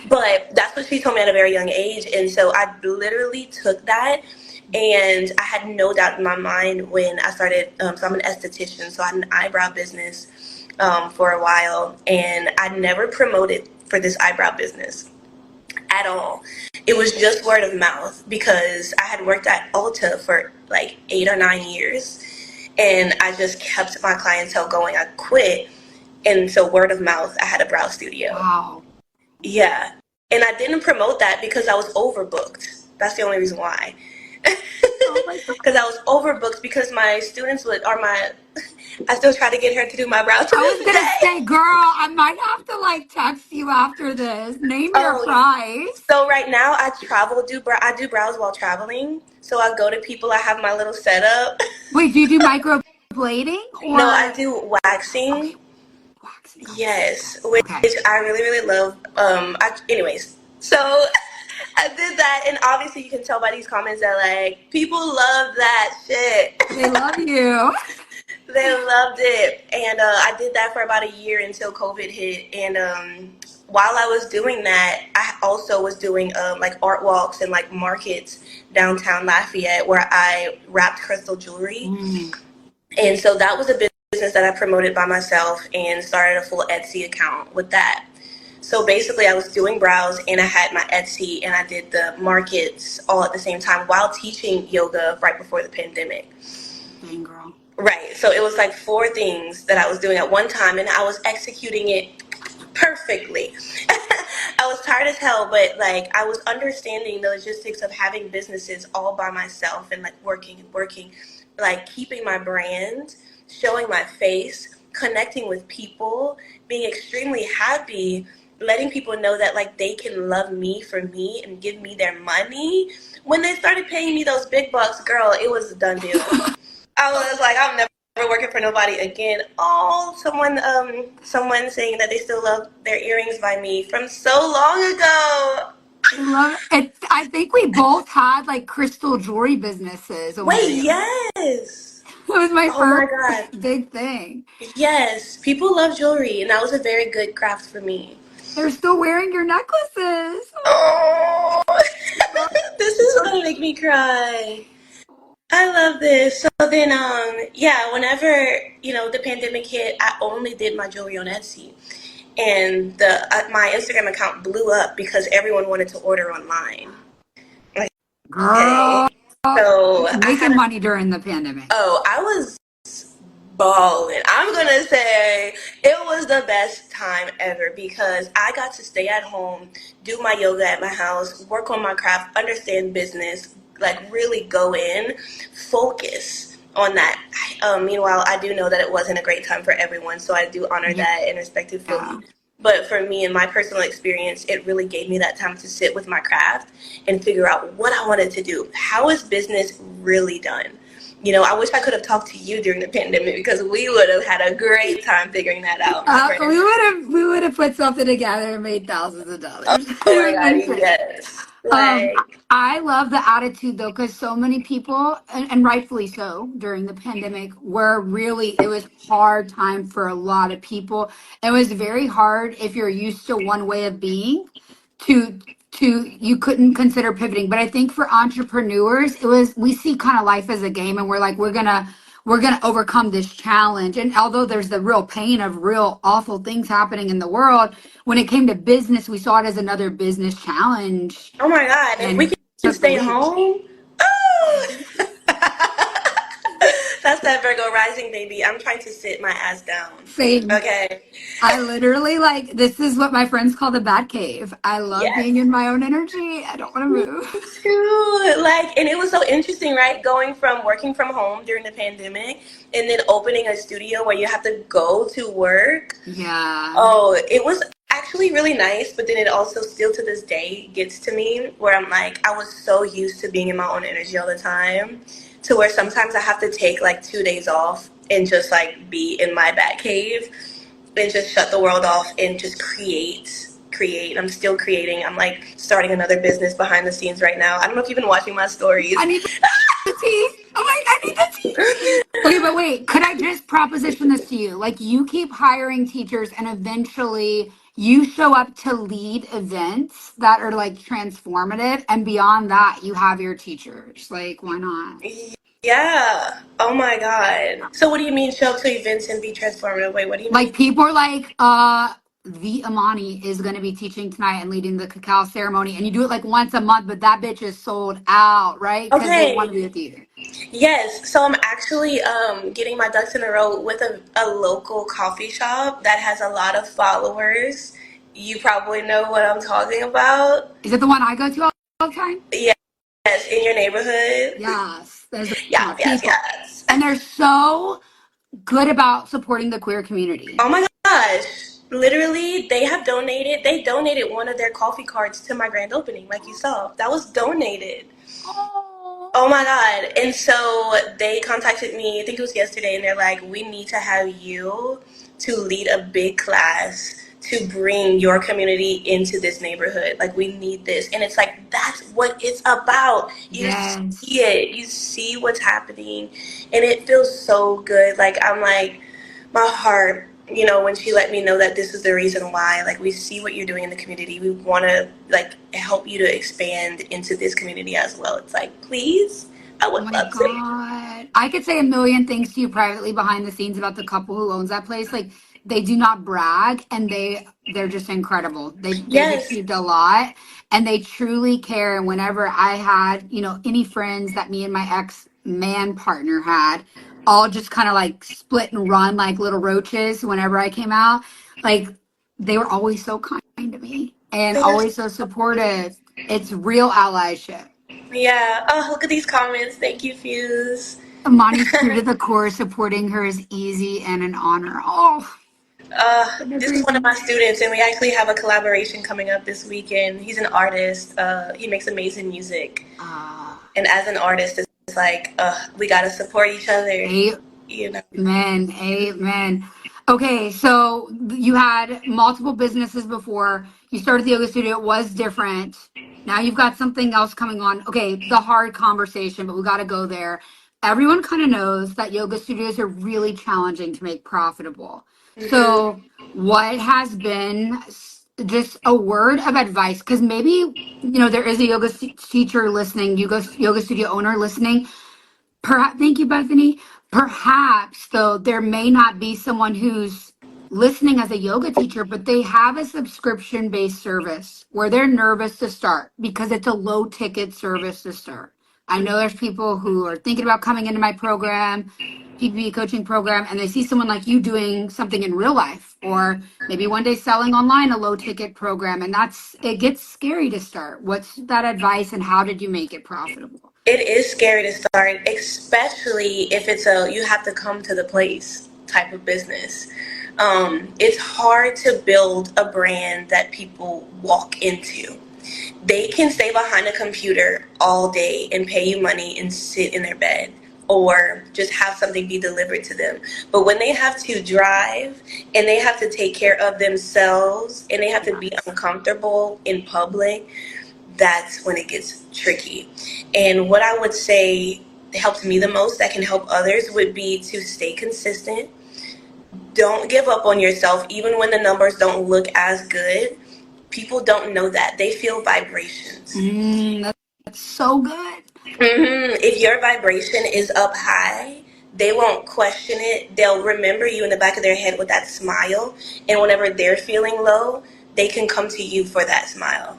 [SPEAKER 1] But that's what she told me at a very young age. And so I literally took that, and I had no doubt in my mind when I started. So I'm an esthetician, so I had an eyebrow business for a while, and I never promoted for this eyebrow business at all. It was just word of mouth because I had worked at Ulta for like 8 or 9 years, and I just kept my clientele going. I quit, and so word of mouth, I had a brow studio.
[SPEAKER 2] Wow.
[SPEAKER 1] Yeah, and I didn't promote that because I was overbooked. That's the only reason why. Because I was overbooked because my students I still try to get her to do my brows to
[SPEAKER 2] I was
[SPEAKER 1] this
[SPEAKER 2] gonna
[SPEAKER 1] day.
[SPEAKER 2] say, girl, I might have to like text you after this. Name your
[SPEAKER 1] Oh,
[SPEAKER 2] price.
[SPEAKER 1] so right now I I do brows while traveling. So I go to people, I have my little setup.
[SPEAKER 2] Wait, do you do microblading or?
[SPEAKER 1] No, I do waxing.
[SPEAKER 2] Okay, waxing.
[SPEAKER 1] Yes, which
[SPEAKER 2] Okay.
[SPEAKER 1] I really, really love. Anyways, so I did that, and obviously you can tell by these comments that like people love that shit.
[SPEAKER 2] They love you.
[SPEAKER 1] They loved it, and I did that for about a year until COVID hit. And while I was doing that, I also was doing like art walks and like markets downtown Lafayette where I wrapped crystal jewelry. And so that was a business that I promoted by myself and started a full Etsy account with that. So basically I was doing brows and I had my Etsy and I did the markets all at the same time while teaching yoga right before the pandemic.
[SPEAKER 2] Dang, girl.
[SPEAKER 1] Right. So it was like 4 things that I was doing at one time, and I was executing it perfectly. I was tired as hell, but like I was understanding the logistics of having businesses all by myself and like working, like keeping my brand, showing my face, connecting with people, being extremely happy, letting people know that like they can love me for me and give me their money. When they started paying me those big bucks, girl, it was a done deal. I was like, I'm never working for nobody again. Oh, someone saying that they still love their earrings by me from so long ago.
[SPEAKER 2] I love it. I think we both had like crystal jewelry businesses when we were
[SPEAKER 1] Wait,
[SPEAKER 2] young.
[SPEAKER 1] yes.
[SPEAKER 2] It was my
[SPEAKER 1] Oh my
[SPEAKER 2] first
[SPEAKER 1] God.
[SPEAKER 2] big thing.
[SPEAKER 1] Yes, people love jewelry, and that was a very good craft for me.
[SPEAKER 2] They're still wearing your necklaces.
[SPEAKER 1] Oh, this is gonna make me cry. I love this. So then, yeah, whenever, the pandemic hit, I only did my jewelry on Etsy. And my Instagram account blew up because everyone wanted to order online.
[SPEAKER 2] Girl,
[SPEAKER 1] Okay. So I had
[SPEAKER 2] making money during the pandemic.
[SPEAKER 1] I was balling. I'm gonna say it was the best time ever because I got to stay at home, do my yoga at my house, work on my craft, understand business, like really go in, focus on that. Meanwhile, I do know that it wasn't a great time for everyone, so I do honor
[SPEAKER 2] Yeah.
[SPEAKER 1] that and respect it fully. But for me, in my personal experience, it really gave me that time to sit with my craft and figure out what I wanted to do. How is business really done? I wish I could have talked to you during the pandemic because we would have had a great time figuring that out.
[SPEAKER 2] We would have put something together and made thousands of dollars.
[SPEAKER 1] Oh my God, yes.
[SPEAKER 2] I love the attitude though, because so many people, and rightfully so, during the pandemic, it was hard time for a lot of people. It was very hard if you're used to one way of being to you couldn't consider pivoting. But I think for entrepreneurs, we see kind of life as a game, and we're like, we're gonna overcome this challenge. And although there's the real pain of real awful things happening in the world, when it came to business, we saw it as another business challenge.
[SPEAKER 1] Oh my God, if we can stay home. Oh! That's that Virgo rising, baby. I'm trying to sit my ass down.
[SPEAKER 2] Same.
[SPEAKER 1] Okay.
[SPEAKER 2] I literally this is what my friends call the bat cave. I love being in my own energy. I don't want to move.
[SPEAKER 1] True. And it was so interesting, right? Going from working from home during the pandemic and then opening a studio where you have to go to work.
[SPEAKER 2] Yeah.
[SPEAKER 1] Oh, it was actually really nice, but then it also still to this day gets to me where I'm like, I was so used to being in my own energy all the time to where sometimes I have to take 2 days off and just be in my bat cave and just shut the world off and just create. I'm still creating. I'm starting another business behind the scenes right now. I don't know if you've been watching my stories.
[SPEAKER 2] I need the tea. I need the tea. Okay, but wait, could I just proposition this to you? You keep hiring teachers and eventually you show up to lead events that are transformative, and beyond that you have your teachers. Why not?
[SPEAKER 1] Yeah. Oh my God. So what do you mean show up to events and be transformative? Wait, what do you mean?
[SPEAKER 2] People are the Emoni is going to be teaching tonight and leading the cacao ceremony, and you do it once a month, but that bitch is sold out, right? Because they want to be with you.
[SPEAKER 1] Yes. So I'm actually getting my ducks in a row with a local coffee shop that has a lot of followers. You probably know what I'm talking about.
[SPEAKER 2] Is it the one I go to all the time?
[SPEAKER 1] Yes, in your neighborhood.
[SPEAKER 2] Yes. There's
[SPEAKER 1] yes.
[SPEAKER 2] And they're so good about supporting the queer community.
[SPEAKER 1] Oh my gosh. Literally, they donated one of their coffee carts to my grand opening, like you saw. That was donated. Oh my God. And so they contacted me, I think it was yesterday, and they're like, we need to have you to lead a big class to bring your community into this neighborhood. We need this. And it's that's what it's about. You see it. You see what's happening. And it feels so good. I'm my heart, when she let me know that this is the reason why, we see what you're doing in the community. We want to, help you to expand into this community as well. It's please, I would love to.
[SPEAKER 2] I could say a million things to you privately behind the scenes about the couple who owns that place. They do not brag, and they're just incredible. They've achieved a lot, and they truly care. And whenever I had, any friends that me and my ex-man partner had, all just kind of split and run like little roaches whenever I came out, they were always so kind to me and always so supportive. It's real allyship.
[SPEAKER 1] Yeah. Oh, look at these comments. Thank you, Fuse.
[SPEAKER 2] Emoni's true to the core. Supporting her is easy and an honor. Oh,
[SPEAKER 1] This is one of my students, and we actually have a collaboration coming up this weekend. He's an artist. He makes amazing music. And as an artist, it's like, we got to support each other. You know?
[SPEAKER 2] Amen. Okay, so you had multiple businesses before. You started the yoga studio. It was different. Now you've got something else coming on. Okay, the hard conversation, but we got to go there. Everyone kind of knows that yoga studios are really challenging to make profitable. So what has been just a word of advice? Because maybe, you know, there is a yoga teacher listening, yoga studio owner listening. Perhaps, thank you, Bethany. Perhaps, though, there may not be someone who's listening as a yoga teacher, but they have a subscription-based service where they're nervous to start because it's a low-ticket service to start. I know there's people who are thinking about coming into my program, PPP coaching program, and they see someone like you doing something in real life, or maybe one day selling online a low-ticket program, and it gets scary to start. What's that advice, and how did you make it profitable?
[SPEAKER 1] It is scary to start, especially if it's you have to come to the place type of business. It's hard to build a brand that people walk into. They can stay behind a computer all day and pay you money and sit in their bed or just have something be delivered to them. But when they have to drive and they have to take care of themselves and they have to be uncomfortable in public, that's when it gets tricky. And what I would say helps me the most, that can help others, would be to stay consistent. Don't give up on yourself, even when the numbers don't look as good. People don't know that. They feel vibrations.
[SPEAKER 2] That's so good.
[SPEAKER 1] If your vibration is up high, they won't question it. They'll remember you in the back of their head with that smile. And whenever they're feeling low, they can come to you for that smile.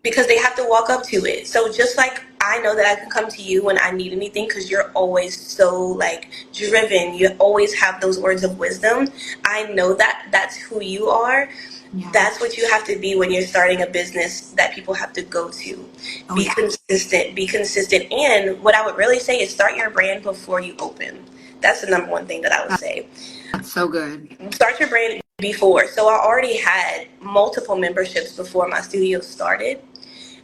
[SPEAKER 1] Because they have to walk up to it. So just like I know that I can come to you when I need anything because you're always so like driven. You always have those words of wisdom. I know that that's who you are. Yeah. That's what you have to be when you're starting a business that people have to go to. Consistent. Be consistent. And what I would really say is start your brand before you open. That's the number one thing that I would say.
[SPEAKER 2] That's so good.
[SPEAKER 1] Start your brand before. So I already had multiple memberships before my studio started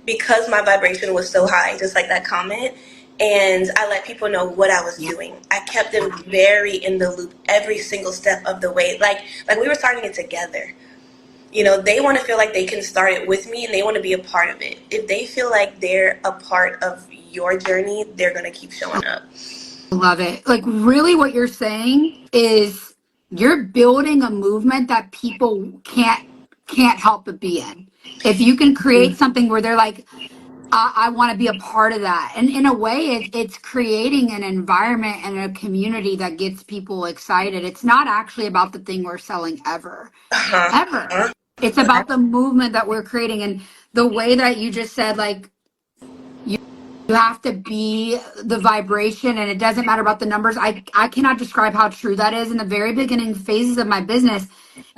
[SPEAKER 1] because my vibration was so high, just like that comment. And I let people know what I was doing. I kept them very in the loop every single step of the way. Like we were starting it together. You know, they want to feel like they can start it with me and they want to be a part of it. If they feel like they're a part of your journey, they're going to keep showing up.
[SPEAKER 2] Love it. Like really what you're saying is you're building a movement that people can't help but be in. If you can create something where they're like, I want to be a part of that. And in a way, it's creating an environment and a community that gets people excited. It's not actually about the thing we're selling ever. It's about the movement that we're creating. And the way that you just said, like, you have to be the vibration, and it doesn't matter about the numbers. I cannot describe how true that is. In the very beginning phases of my business,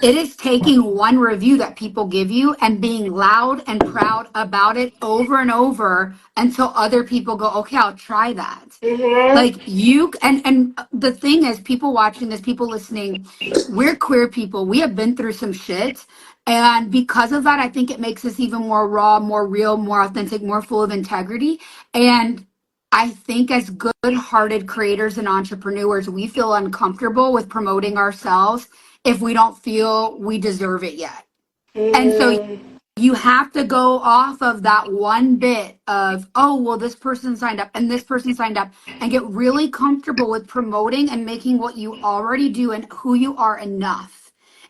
[SPEAKER 2] it is taking one review that people give you and being loud and proud about it over and over until other people go, okay, I'll try that. Like you, and the thing is, people watching this, people listening, we're queer people. We have been through some shit. And because of that, I think it makes us even more raw, more real, more authentic, more full of integrity. And I think as good-hearted creators and entrepreneurs, we feel uncomfortable with promoting ourselves if we don't feel we deserve it yet. And so you have to go off of that one bit of, oh, well, this person signed up and this person signed up, and get really comfortable with promoting and making what you already do and who you are enough.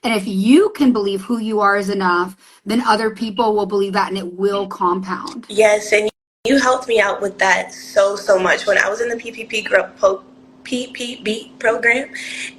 [SPEAKER 2] And if you can believe who you are is enough, then other people will believe that, and it will compound.
[SPEAKER 1] Yes, and you helped me out with that so much. When I was in the PPP program,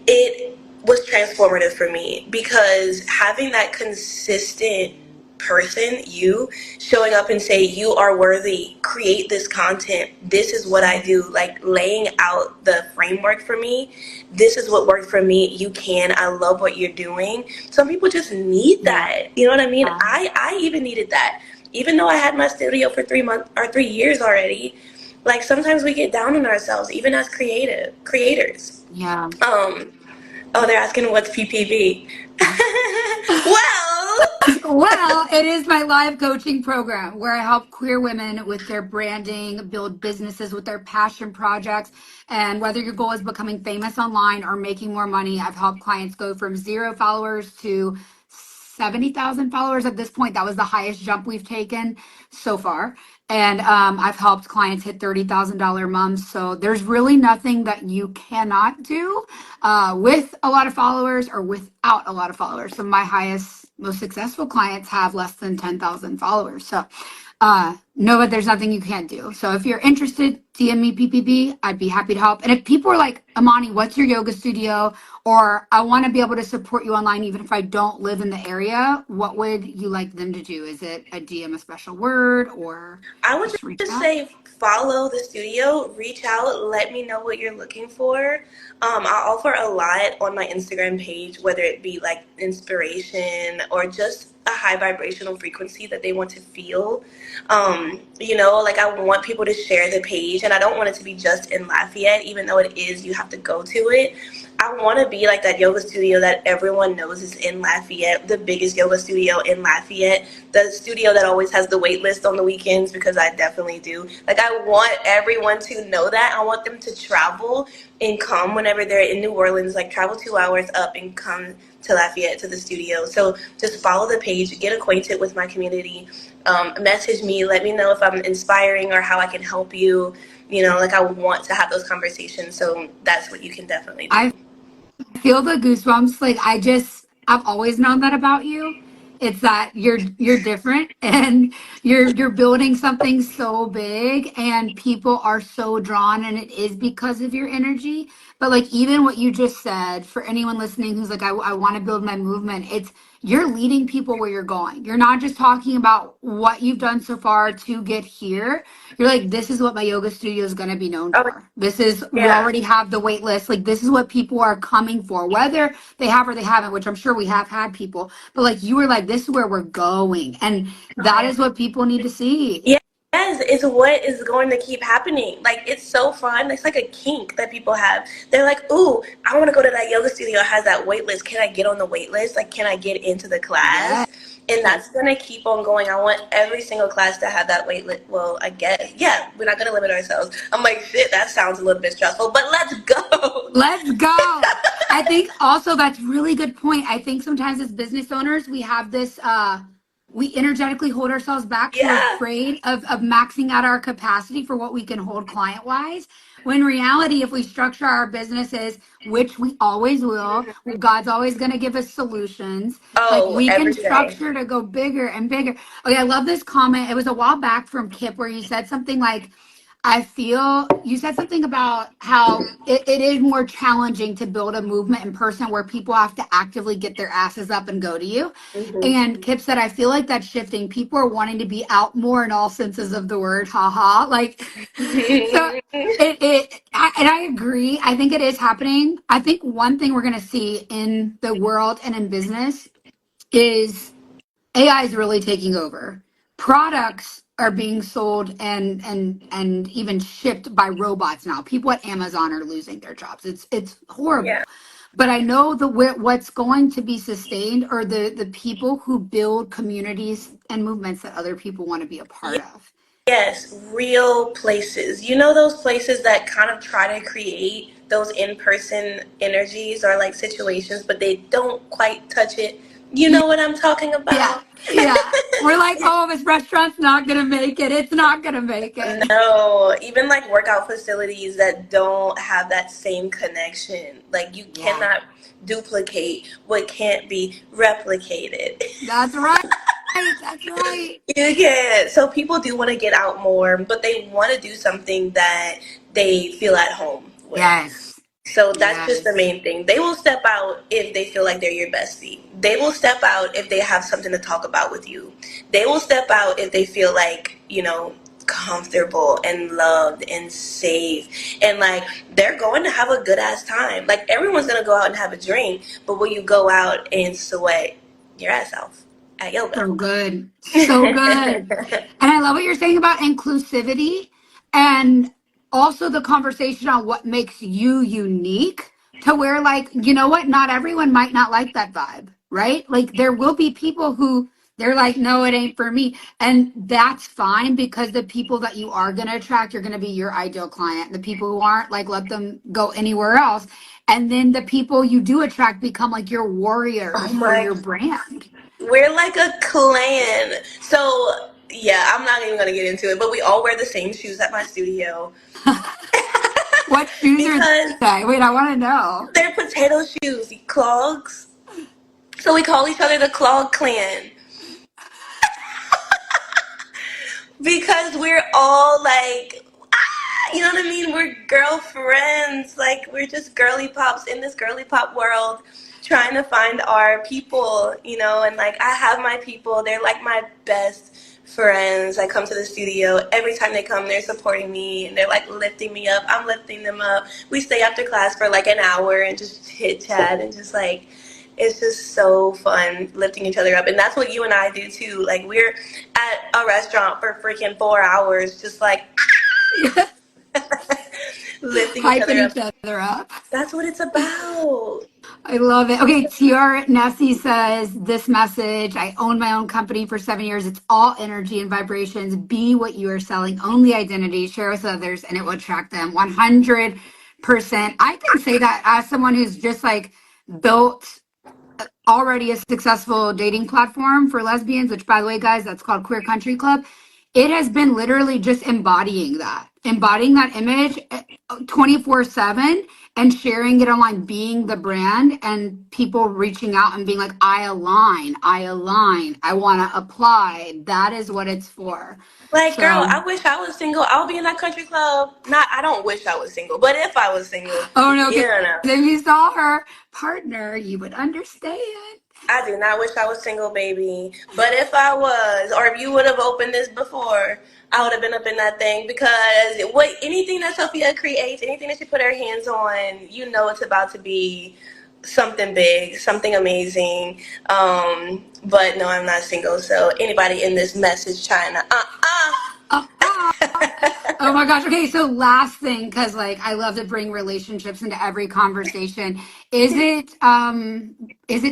[SPEAKER 1] it was transformative for me because having that consistent person, you showing up and say, you are worthy, create this content, this is what I do, like laying out the framework for me, this is what worked for me, you can, I love what you're doing. Some people just need that, you know what I mean? I even needed that, even though I had my studio for 3 years already. Like sometimes we get down on ourselves, even as creators.
[SPEAKER 2] Yeah.
[SPEAKER 1] Oh, they're asking what's PPV. Well,
[SPEAKER 2] Well, it is my live coaching program where I help queer women with their branding, build businesses with their passion projects. And whether your goal is becoming famous online or making more money, I've helped clients go from 0 followers to 70,000 followers at this point. That was the highest jump we've taken so far. And I've helped clients hit $30,000 months. So there's really nothing that you cannot do with a lot of followers or without a lot of followers. So my highest, most successful clients have less than 10,000 followers. So no, but there's nothing you can't do. So if you're interested, DM me PPP. I'd be happy to help. And if people are like, Emoni, what's your yoga studio? Or I want to be able to support you online, even if I don't live in the area, what would you like them to do? Is it a DM a special word or
[SPEAKER 1] I would
[SPEAKER 2] just reach
[SPEAKER 1] just
[SPEAKER 2] out?
[SPEAKER 1] say follow the studio, reach out, let me know what you're looking for. I offer a lot on my Instagram page, whether it be like inspiration or just a high vibrational frequency that they want to feel. Like I want people to share the page, and I don't want it to be just in Lafayette, even though it is, you have to go to it. I want to be like that yoga studio that everyone knows is in Lafayette, the biggest yoga studio in Lafayette, the studio that always has the wait list on the weekends, because I definitely do. Like, I want everyone to know that. I want them to travel and come whenever they're in New Orleans, like travel 2 hours up and come to Lafayette to the studio. So just follow the page, get acquainted with my community, message me, let me know if I'm inspiring or how I can help you. Like I want to have those conversations. So that's what you can definitely do.
[SPEAKER 2] I feel the goosebumps. Like I've always known that about you. It's that you're different and you're building something so big and people are so drawn, and it is because of your energy. But like even what you just said, for anyone listening who's like, I want to build my movement, it's you're leading people where you're going. You're not just talking about what you've done so far to get here. You're like, this is what my yoga studio is going to be known
[SPEAKER 1] Oh,
[SPEAKER 2] for. This is, we
[SPEAKER 1] yeah.
[SPEAKER 2] already have the wait list. Like, this is what people are coming for, whether they have or they haven't, which I'm sure we have had people. But like, you were like, this is where we're going. And that is what people need to see.
[SPEAKER 1] Yeah. Yes, it's what is going to keep happening. Like, it's so fun. It's like a kink that people have. They're like, ooh, I want to go to that yoga studio. It has that wait list. Can I get on the wait list? Like, can I get into the class?
[SPEAKER 2] Yes.
[SPEAKER 1] And that's going to keep on going. I want every single class to have that wait list. Well, I guess. Yeah, we're not going to limit ourselves. I'm like, shit, that sounds a little bit stressful, but let's go.
[SPEAKER 2] Let's go. I think also that's really good point. I think sometimes as business owners, we have this, we energetically hold ourselves back. So we're
[SPEAKER 1] Yeah.
[SPEAKER 2] afraid of maxing out our capacity for what we can hold client wise. When in reality, if we structure our businesses, which we always will, God's always going to give us solutions. Like
[SPEAKER 1] Oh,
[SPEAKER 2] we can
[SPEAKER 1] every day.
[SPEAKER 2] structure to go bigger and bigger. Okay, I love this comment. It was a while back from Kip where you said something like, I feel you said something about how it is more challenging to build a movement in person where people have to actively get their asses up and go to you.
[SPEAKER 1] Mhm.
[SPEAKER 2] And Kip said, I feel like that's shifting. People are wanting to be out more in all senses of the word. Haha. Like, so and I agree. I think it is happening. I think one thing we're going to see in the world and in business is AI is really taking over. Products are being sold and even shipped by robots now. People at Amazon are losing their jobs. It's horrible.
[SPEAKER 1] Yeah.
[SPEAKER 2] But I know what's going to be sustained are the people who build communities and movements that other people want to be a part of.
[SPEAKER 1] Yes, real places. Those places that kind of try to create those in-person energies or like situations, but they don't quite touch it. You know what I'm talking
[SPEAKER 2] Yeah,
[SPEAKER 1] about?
[SPEAKER 2] yeah. We're like, oh, this restaurant's not gonna make it. It's not gonna make it.
[SPEAKER 1] No, even like workout facilities that don't have that same connection. Like you
[SPEAKER 2] Yeah.
[SPEAKER 1] cannot duplicate what can't be replicated.
[SPEAKER 2] That's right. That's right.
[SPEAKER 1] You can't. So people do want to get out more, but they want to do something that they feel at home with.
[SPEAKER 2] Yes.
[SPEAKER 1] So that's
[SPEAKER 2] Yes.
[SPEAKER 1] just the main thing. They will step out if they feel like they're your bestie. They will step out if they have something to talk about with you. They will step out if they feel like, comfortable and loved and safe. And like they're going to have a good ass time. Like everyone's going to go out and have a drink, but will you go out and sweat your ass off at yoga?
[SPEAKER 2] So good. So good. And I love what you're saying about inclusivity. And also the conversation on what makes you unique, to where, like, you know what, not everyone might not like that vibe, right? Like there will be people who they're like, no, it ain't for me, and that's fine, because the people that you are going to attract, you're going to be your ideal client. The people who aren't, like, let them go anywhere else. And then the people you do attract become like your
[SPEAKER 1] Oh
[SPEAKER 2] warriors for
[SPEAKER 1] my,
[SPEAKER 2] your brand.
[SPEAKER 1] we're like a clan. So yeah, I'm not even gonna get into it, but we all wear the same shoes at my studio
[SPEAKER 2] What shoes are
[SPEAKER 1] because
[SPEAKER 2] they? Wait, I want to know.
[SPEAKER 1] they're potato shoes, clogs. So we call each other the Clog Clan because we're all like, you know what I mean? We're girlfriends. Like, we're just girly pops in this girly pop world trying to find our people, you know? And, like, I have my people. They're, like, my best friends. I come to the studio. Every time they come, they're supporting me. And they're, like, lifting me up. I'm lifting them up. We stay after class for, like, an hour and just chit-chat and just, like, it's just so fun lifting each other up. And that's what you and I do, too. Like, we're at a restaurant for freaking 4 hours just, like, lifting each other
[SPEAKER 2] Hyping
[SPEAKER 1] up.
[SPEAKER 2] each other up.
[SPEAKER 1] That's what it's about.
[SPEAKER 2] I love it. Okay, TR Nessie says this message: I own my own company for 7 years. It's all energy and vibrations. Be what you are selling. Own the identity. Share with others, and it will attract them 100%. I can say that as someone who's just like built already a successful dating platform for lesbians, which, by the way, guys, that's called Queer Country Club. It has been literally just embodying that image 24/7 and sharing it online, being the brand, and people reaching out and being like, I align, I want to apply. That is what it's for.
[SPEAKER 1] Like, girl,
[SPEAKER 2] So,
[SPEAKER 1] I wish I was single. I'll be in that country club. Not, I don't wish I was single, but if I was single,
[SPEAKER 2] oh no,
[SPEAKER 1] you
[SPEAKER 2] because
[SPEAKER 1] know.
[SPEAKER 2] if you saw her partner, you would understand.
[SPEAKER 1] I do not wish I was single, baby. But if I was, or if you would have opened this before, I would have been up in that thing because what anything that Sophia creates, anything that she put her hands on, you know it's about to be something big, something amazing. But no, I'm not single. So anybody in this message trying to
[SPEAKER 2] Oh my gosh. Okay, so last thing, because like I love to bring relationships into every conversation. Is it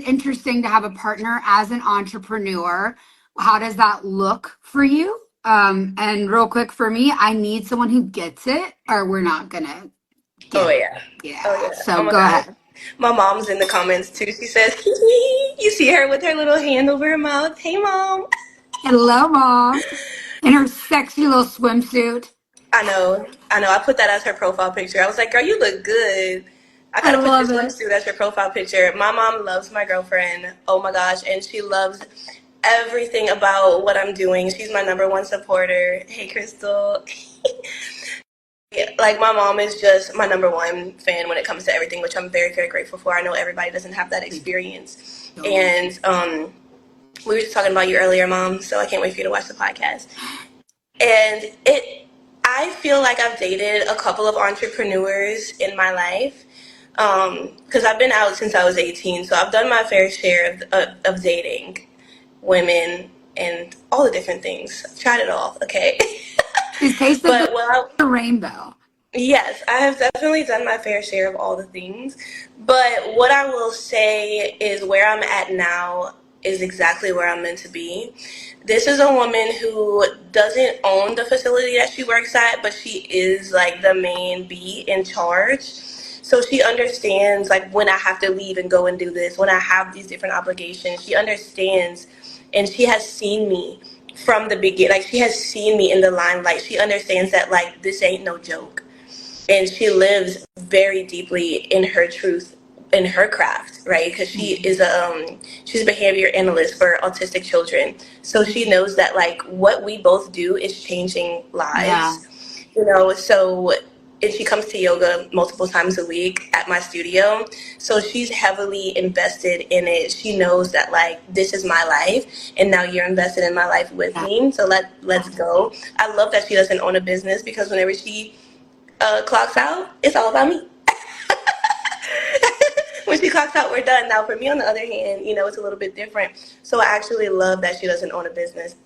[SPEAKER 2] interesting to have a partner as an entrepreneur? How does that look for you? And real quick for me, I need someone who gets it, or we're not gonna
[SPEAKER 1] Oh
[SPEAKER 2] get it.
[SPEAKER 1] yeah. Oh
[SPEAKER 2] Yeah.
[SPEAKER 1] yeah.
[SPEAKER 2] So
[SPEAKER 1] Oh my
[SPEAKER 2] go
[SPEAKER 1] gosh.
[SPEAKER 2] ahead.
[SPEAKER 1] My mom's in the comments too. She says, you see her with her little hand over her mouth. Hey mom.
[SPEAKER 2] Hello, mom. In her sexy little swimsuit.
[SPEAKER 1] I know. I know. I put that as her profile picture. I was like, girl, you look good. I
[SPEAKER 2] I
[SPEAKER 1] gotta put your
[SPEAKER 2] love it.
[SPEAKER 1] swimsuit as your profile picture. My mom loves my girlfriend. Oh my gosh. And she loves everything about what I'm doing. She's my number one supporter. Hey Crystal. Yeah, like my mom is just my number one fan when it comes to everything, which I'm very, very grateful for. I know everybody doesn't have that experience. And we were just talking about you earlier, Mom, so I can't wait for you to watch the podcast. And I feel like I've dated a couple of entrepreneurs in my life because I've been out since I was 18, so I've done my fair share of dating women and all the different things. I've tried it all, okay?
[SPEAKER 2] She's tasted
[SPEAKER 1] But well,
[SPEAKER 2] the rainbow.
[SPEAKER 1] yes, I have definitely done my fair share of all the things. But what I will say is where I'm at now is exactly where I'm meant to be. This is a woman who doesn't own the facility that she works at, but she is like the main bee in charge. So she understands like when I have to leave and go and do this, when I have these different obligations. She understands and she has seen me from the beginning. Like she has seen me in the limelight. She understands that like this ain't no joke. And she lives very deeply in her truth, in her craft, right? Because she's a behavior analyst for autistic children, so she knows that like what we both do is changing
[SPEAKER 2] Yeah.
[SPEAKER 1] lives, you know. So and she comes to yoga multiple times a week at my studio, so she's heavily invested in it. She knows that like this is my life and now you're invested in my life with me, so let's go. I love that she doesn't own a business because whenever she clocks out, it's all about me. When she clocks out, we're done. Now, for me, on the other hand, you know, it's a little bit different. So I actually love that she doesn't own a business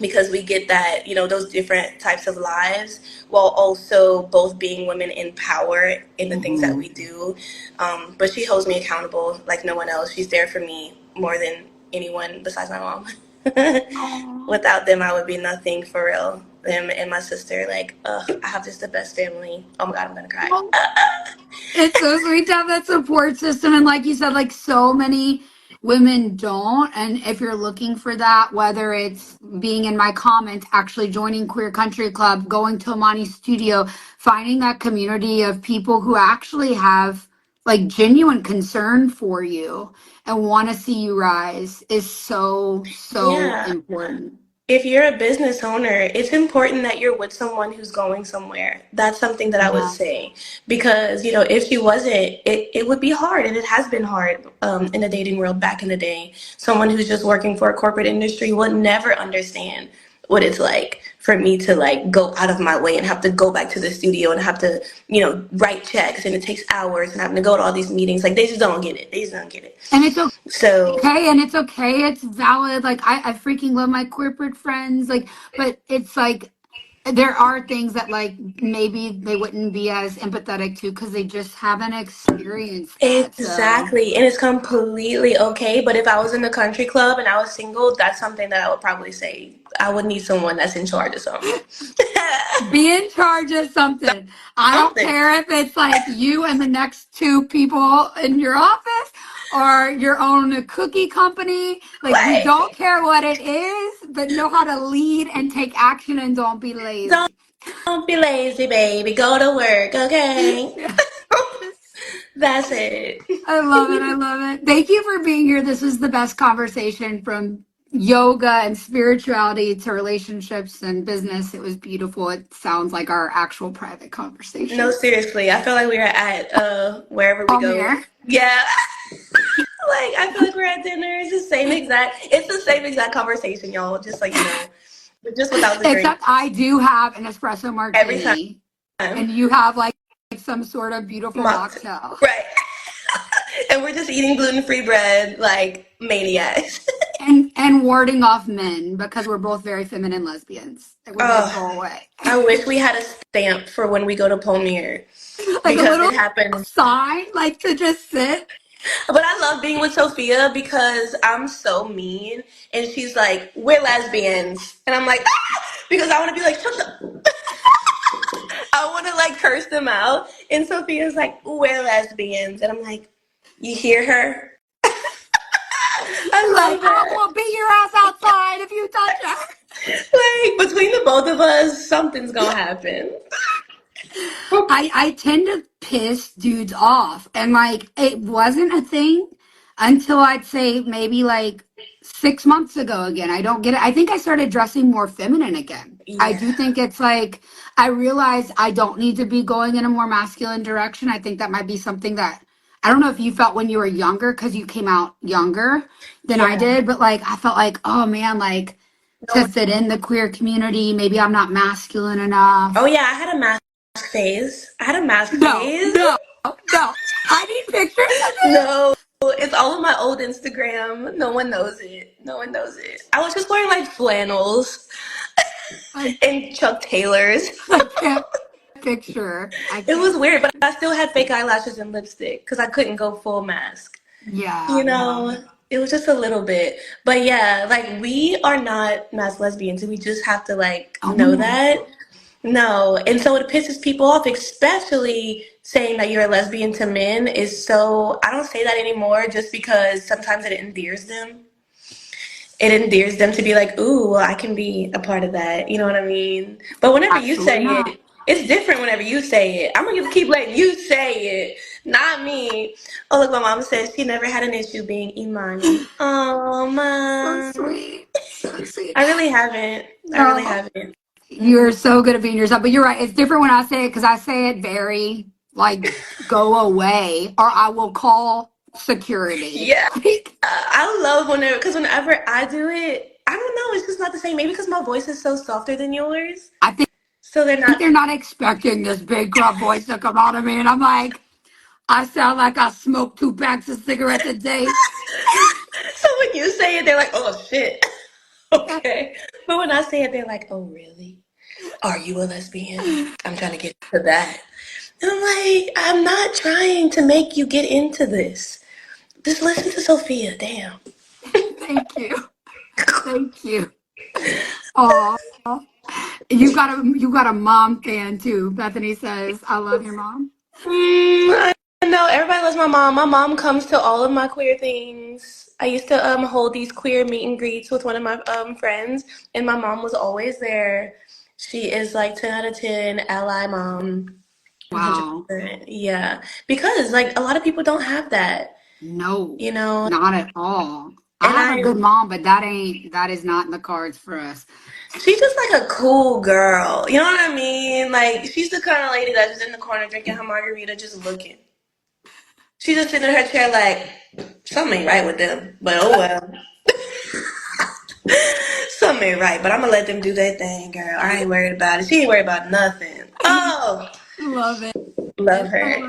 [SPEAKER 1] because we get that, those different types of lives while also both being women in power in the things that we do. But she holds me accountable like no one else. She's there for me more than anyone besides my mom. Without them, I would be nothing, for real. Them and my sister, like, I have just the best family. Oh my God, I'm gonna cry.
[SPEAKER 2] It's so sweet to have that support system. And like you said, like so many women don't. And if you're looking for that, whether it's being in my comments, actually joining Queer Country Club, going to Emoni's studio, finding that community of people who actually have like genuine concern for you and want to see you rise is so
[SPEAKER 1] Yeah.
[SPEAKER 2] important.
[SPEAKER 1] If you're a business owner, it's important that you're with someone who's going somewhere. That's something that I would say. Because, if she wasn't, it would be hard. And it has been hard in the dating world back in the day. Someone who's just working for a corporate industry would never understand what it's like for me to like go out of my way and have to go back to the studio and have to, write checks, and it takes hours and having to go to all these meetings. Like, they just don't get it. They just don't get it.
[SPEAKER 2] And it's okay.
[SPEAKER 1] So
[SPEAKER 2] And it's okay. It's valid. Like I freaking love my corporate friends. Like, but it's like there are things that like maybe they wouldn't be as empathetic to because they just haven't experienced that.
[SPEAKER 1] exactly. And it's completely okay. But if I was in the country club and I was single, that's something that I would probably say. I would need someone that's in charge of something.
[SPEAKER 2] Be in charge of something. I don't care if it's like you and the next two people in your office or your own cookie company. Like, we don't care what it is, but know how to lead and take action, and don't be lazy.
[SPEAKER 1] Don't be lazy, baby. Go to work, okay? That's it.
[SPEAKER 2] I love it. I love it. Thank you for being here. This was the best conversation, from yoga and spirituality to relationships and business. It was beautiful. It sounds like our actual private conversation.
[SPEAKER 1] No, seriously. I feel like we were at wherever we go.
[SPEAKER 2] Here.
[SPEAKER 1] Yeah. Like, I feel like we're at dinner. It's the same exact conversation, y'all. Just like, but just without the drink.
[SPEAKER 2] Except I do have an espresso martini.
[SPEAKER 1] Every time.
[SPEAKER 2] And you have like some sort of beautiful mocktail.
[SPEAKER 1] Right. And we're just eating gluten-free bread like maniacs.
[SPEAKER 2] and warding off men because we're both very feminine lesbians. We're gonna go away.
[SPEAKER 1] I wish we had a stamp for when we go to Palmyre.
[SPEAKER 2] Like a little
[SPEAKER 1] it happens.
[SPEAKER 2] sign, like to just sit.
[SPEAKER 1] But I love being with Sophia because I'm so mean, and she's like, "We're lesbians," and I'm like, because I want to be like, "Shut up." I want to like curse them out, and Sophia's like, "We're lesbians," and I'm like, "You hear her?" I love her.
[SPEAKER 2] I will beat your ass outside if you touch her.
[SPEAKER 1] Like, between the both of us, something's gonna happen.
[SPEAKER 2] I tend to piss dudes off, and like it wasn't a thing until I'd say maybe like 6 months ago again. I don't get it. I think I started dressing more feminine again. Yeah. I do think it's like I realized I don't need to be going in a more masculine direction. I think that might be something that I don't know if you felt when you were younger, because you came out younger than I did, but like I felt like, oh man, like to fit in the queer community, maybe I'm not masculine enough.
[SPEAKER 1] Oh yeah, I had a mask phase. phase.
[SPEAKER 2] No. I need pictures of it.
[SPEAKER 1] No, it's all on my old Instagram. No one knows it. I was just wearing like flannels and Chuck Taylors.
[SPEAKER 2] I can't picture.
[SPEAKER 1] It was weird, but I still had fake eyelashes and lipstick because I couldn't go full mask.
[SPEAKER 2] Yeah.
[SPEAKER 1] It was just a little bit. But yeah, like we are not mass lesbians, and we just have to like know that. No. And so it pisses people off, especially saying that you're a lesbian to men is so, I don't say that anymore just because sometimes it endears them. It endears them to be like, ooh, well, I can be a part of that. You know what I mean? But whenever you say it, it's different whenever you say it. I'm going to keep letting you say it, not me. Oh, look, my mom says she never had an issue being Emoni. Oh, Mom.
[SPEAKER 2] So sweet.
[SPEAKER 1] I really haven't.
[SPEAKER 2] You're so good at being yourself. But you're right. It's different when I say it, because I say it very, like, go away, or I will call security.
[SPEAKER 1] Yeah. I love whenever I do it, I don't know, it's just not the same. Maybe because my voice is so softer than yours.
[SPEAKER 2] I think
[SPEAKER 1] so
[SPEAKER 2] they're not expecting this big gruff voice to come out of me. And I'm like, I sound like I smoke 2 packs of cigarettes a day.
[SPEAKER 1] So when you say it, they're like, oh, shit. Okay. But when I say it, they're like, oh, really? Are you a lesbian? I'm trying to get to that. And I'm like, I'm not trying to make you get into this. Just listen to Sophia. Damn.
[SPEAKER 2] Thank you. Thank you. Oh, you got a mom fan too. Bethany says, I love your mom.
[SPEAKER 1] I know everybody loves my mom. My mom comes to all of my queer things. I used to hold these queer meet and greets with one of my friends, and my mom was always there. She is like 10 out of 10 ally mom.
[SPEAKER 2] Wow.
[SPEAKER 1] 100%. Yeah, because like a lot of people don't have that,
[SPEAKER 2] No,
[SPEAKER 1] you know.
[SPEAKER 2] not at all. I
[SPEAKER 1] And
[SPEAKER 2] have a good mom, but that is not in the cards for us.
[SPEAKER 1] she's just like a cool girl. You know what I mean? Like she's the kind of lady that's just in the corner drinking her margarita, just looking. She's just sitting in her chair like something ain't right with them, but oh well. Something ain't right, but I'm gonna let them do their thing, girl. I ain't worried about it. She ain't worried about nothing. Oh,
[SPEAKER 2] Love it.
[SPEAKER 1] love her.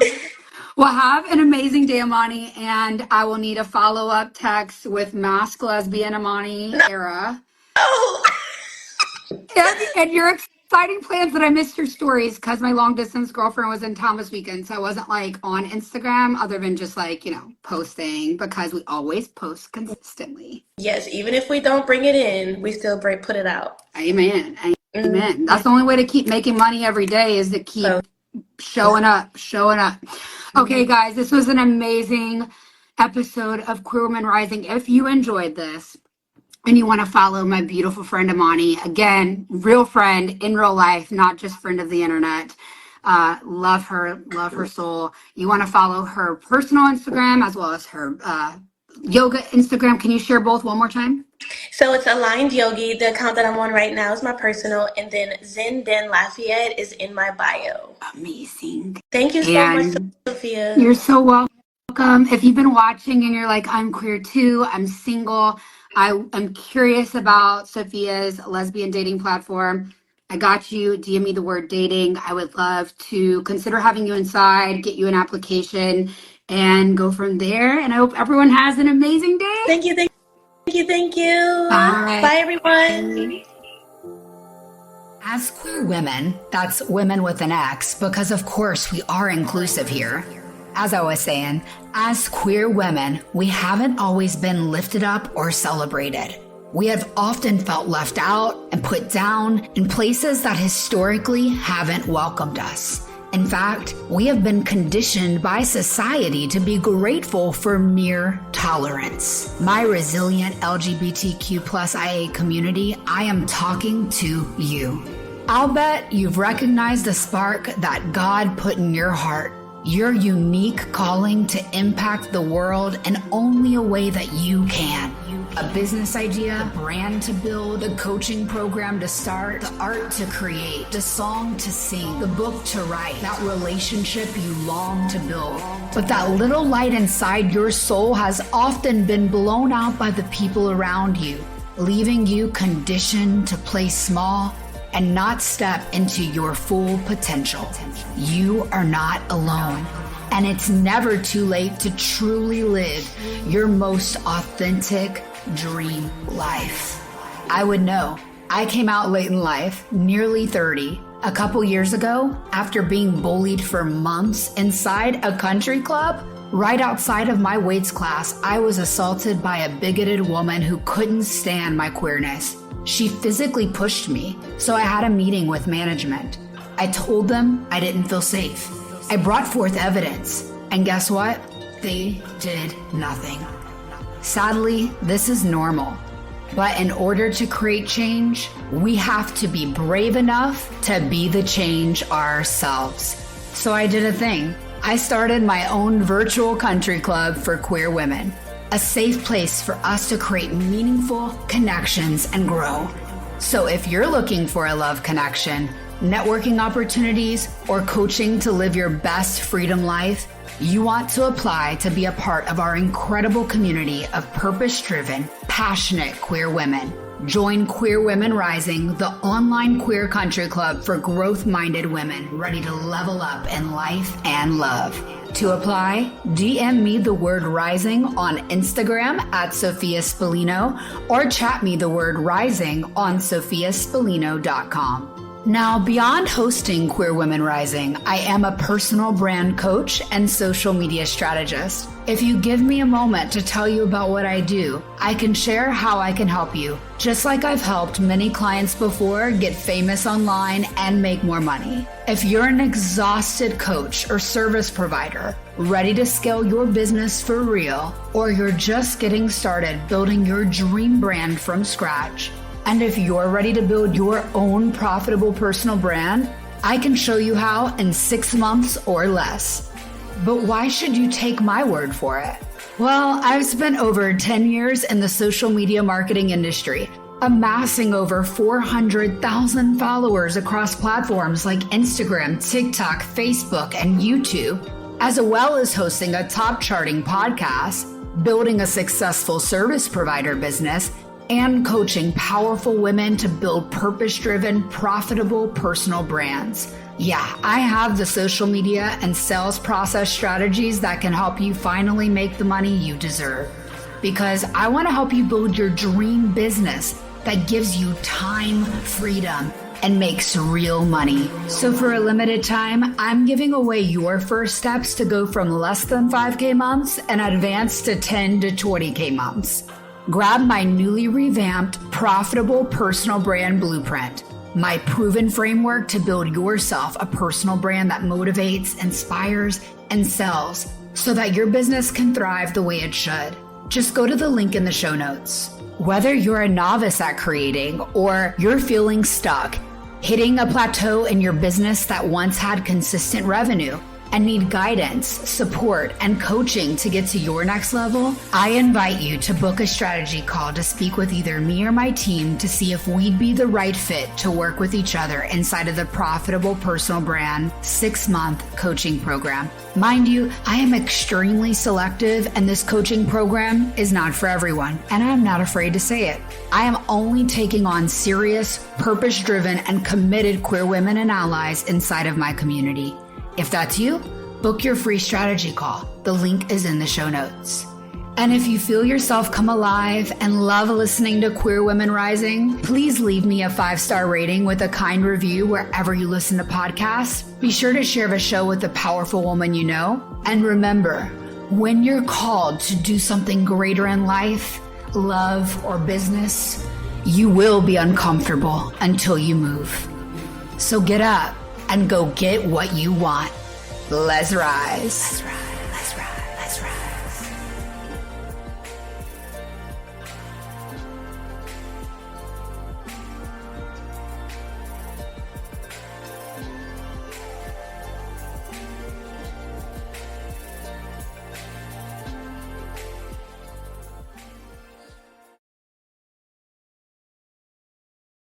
[SPEAKER 2] Well, have an amazing day, Emoni, and I will need a follow-up text with Mask Lesbian Emoni era.
[SPEAKER 1] Oh,
[SPEAKER 2] And your exciting plans that I missed your stories because my long distance girlfriend was in town this weekend. So I wasn't like on Instagram other than just like, posting because we always post consistently.
[SPEAKER 1] yes. Even if we don't bring it in, we still put it out.
[SPEAKER 2] Amen. Amen. That's the only way to keep making money every day is to keep showing up. Okay, guys, this was an amazing episode of Queer Women Rising. If you enjoyed this and you want to follow my beautiful friend Emoni, again, real friend in real life, not just friend of the internet. Love her soul. You want to follow her personal Instagram as well as her yoga Instagram. Can you share both one more time?
[SPEAKER 1] So it's Aligned Yogi. The account that I'm on right now is my personal, and then Zen Den Lafayette is in my bio.
[SPEAKER 2] Amazing.
[SPEAKER 1] Thank you so much, Sophia.
[SPEAKER 2] You're so welcome. If you've been watching and you're like, I'm queer too, I'm single, I am curious about Sophia's lesbian dating platform, I got you. DM me the word dating. I would love to consider having you inside, get you an application, and go from there. And I hope everyone has an amazing day.
[SPEAKER 1] Thank you.
[SPEAKER 2] Bye.
[SPEAKER 1] Bye, everyone.
[SPEAKER 2] As queer women, that's women with an X, because of course we are inclusive here. As I was saying, as queer women, we haven't always been lifted up or celebrated. We have often felt left out and put down in places that historically haven't welcomed us. In fact, we have been conditioned by society to be grateful for mere tolerance. My resilient LGBTQ+ IA community, I am talking to you. I'll bet you've recognized the spark that God put in your heart, your unique calling to impact the world in only a way that you can. A business idea, a brand to build, a coaching program to start, the art to create, the song to sing, the book to write, that relationship you long to build. But that little light inside your soul has often been blown out by the people around you, leaving you conditioned to play small and not step into your full potential. You are not alone. And it's never too late to truly live your most authentic dream life. I would know. I came out late in life, nearly 30, a couple years ago, after being bullied for months inside a country club. Right outside of my weights class, I was assaulted by a bigoted woman who couldn't stand my queerness. She physically pushed me, so I had a meeting with management. I told them I didn't feel safe. I brought forth evidence, and guess what? They did nothing. Sadly, this is normal. But in order to create change, we have to be brave enough to be the change ourselves. So I did a thing. I started my own virtual country club for queer women, a safe place for us to create meaningful connections and grow. So if you're looking for a love connection, networking opportunities, or coaching to live your best freedom life, you want to apply to be a part of our incredible community of purpose-driven, passionate queer women. Join Queer Women Rising, the online queer country club for growth-minded women ready to level up in life and love. To apply, DM me the word rising on Instagram at Sophia Spallino or chat me the word rising on sophiaspallino.com. Now, beyond hosting Queer Women Rising, I am a personal brand coach and social media strategist. If you give me a moment to tell you about what I do, I can share how I can help you, just like I've helped many clients before get famous online and make more money. If you're an exhausted coach or service provider, ready to scale your business for real, or you're just getting started building your dream brand from scratch, and if you're ready to build your own profitable personal brand, I can show you how in 6 months or less. But why should you take my word for it? Well, I've spent over 10 years in the social media marketing industry, amassing over 400,000 followers across platforms like Instagram, TikTok, Facebook, and YouTube, as well as hosting a top charting podcast, building a successful service provider business, and coaching powerful women to build purpose-driven, profitable personal brands. Yeah, I have the social media and sales process strategies that can help you finally make the money you deserve. Because I want to help you build your dream business that gives you time, freedom, and makes real money. So for a limited time, I'm giving away your first steps to go from less than 5K months and advance to 10 to 20K months. Grab my newly revamped Profitable Personal Brand Blueprint, my proven framework to build yourself a personal brand that motivates, inspires, and sells so that your business can thrive the way it should. Just go to the link in the show notes. Whether you're a novice at creating or you're feeling stuck, hitting a plateau in your business that once had consistent revenue, and need guidance, support, and coaching to get to your next level, I invite you to book a strategy call to speak with either me or my team to see if we'd be the right fit to work with each other inside of the Profitable Personal Brand 6-month coaching program. Mind you, I am extremely selective, and this coaching program is not for everyone, and I'm not afraid to say it. I am only taking on serious, purpose-driven, and committed queer women and allies inside of my community. If that's you, book your free strategy call. The link is in the show notes. And if you feel yourself come alive and love listening to Queer Women Rising, please leave me a 5-star rating with a kind review wherever you listen to podcasts. Be sure to share the show with a powerful woman you know. And remember, when you're called to do something greater in life, love, or business, you will be uncomfortable until you move. So get up and go get what you want. Let's rise. Let's rise.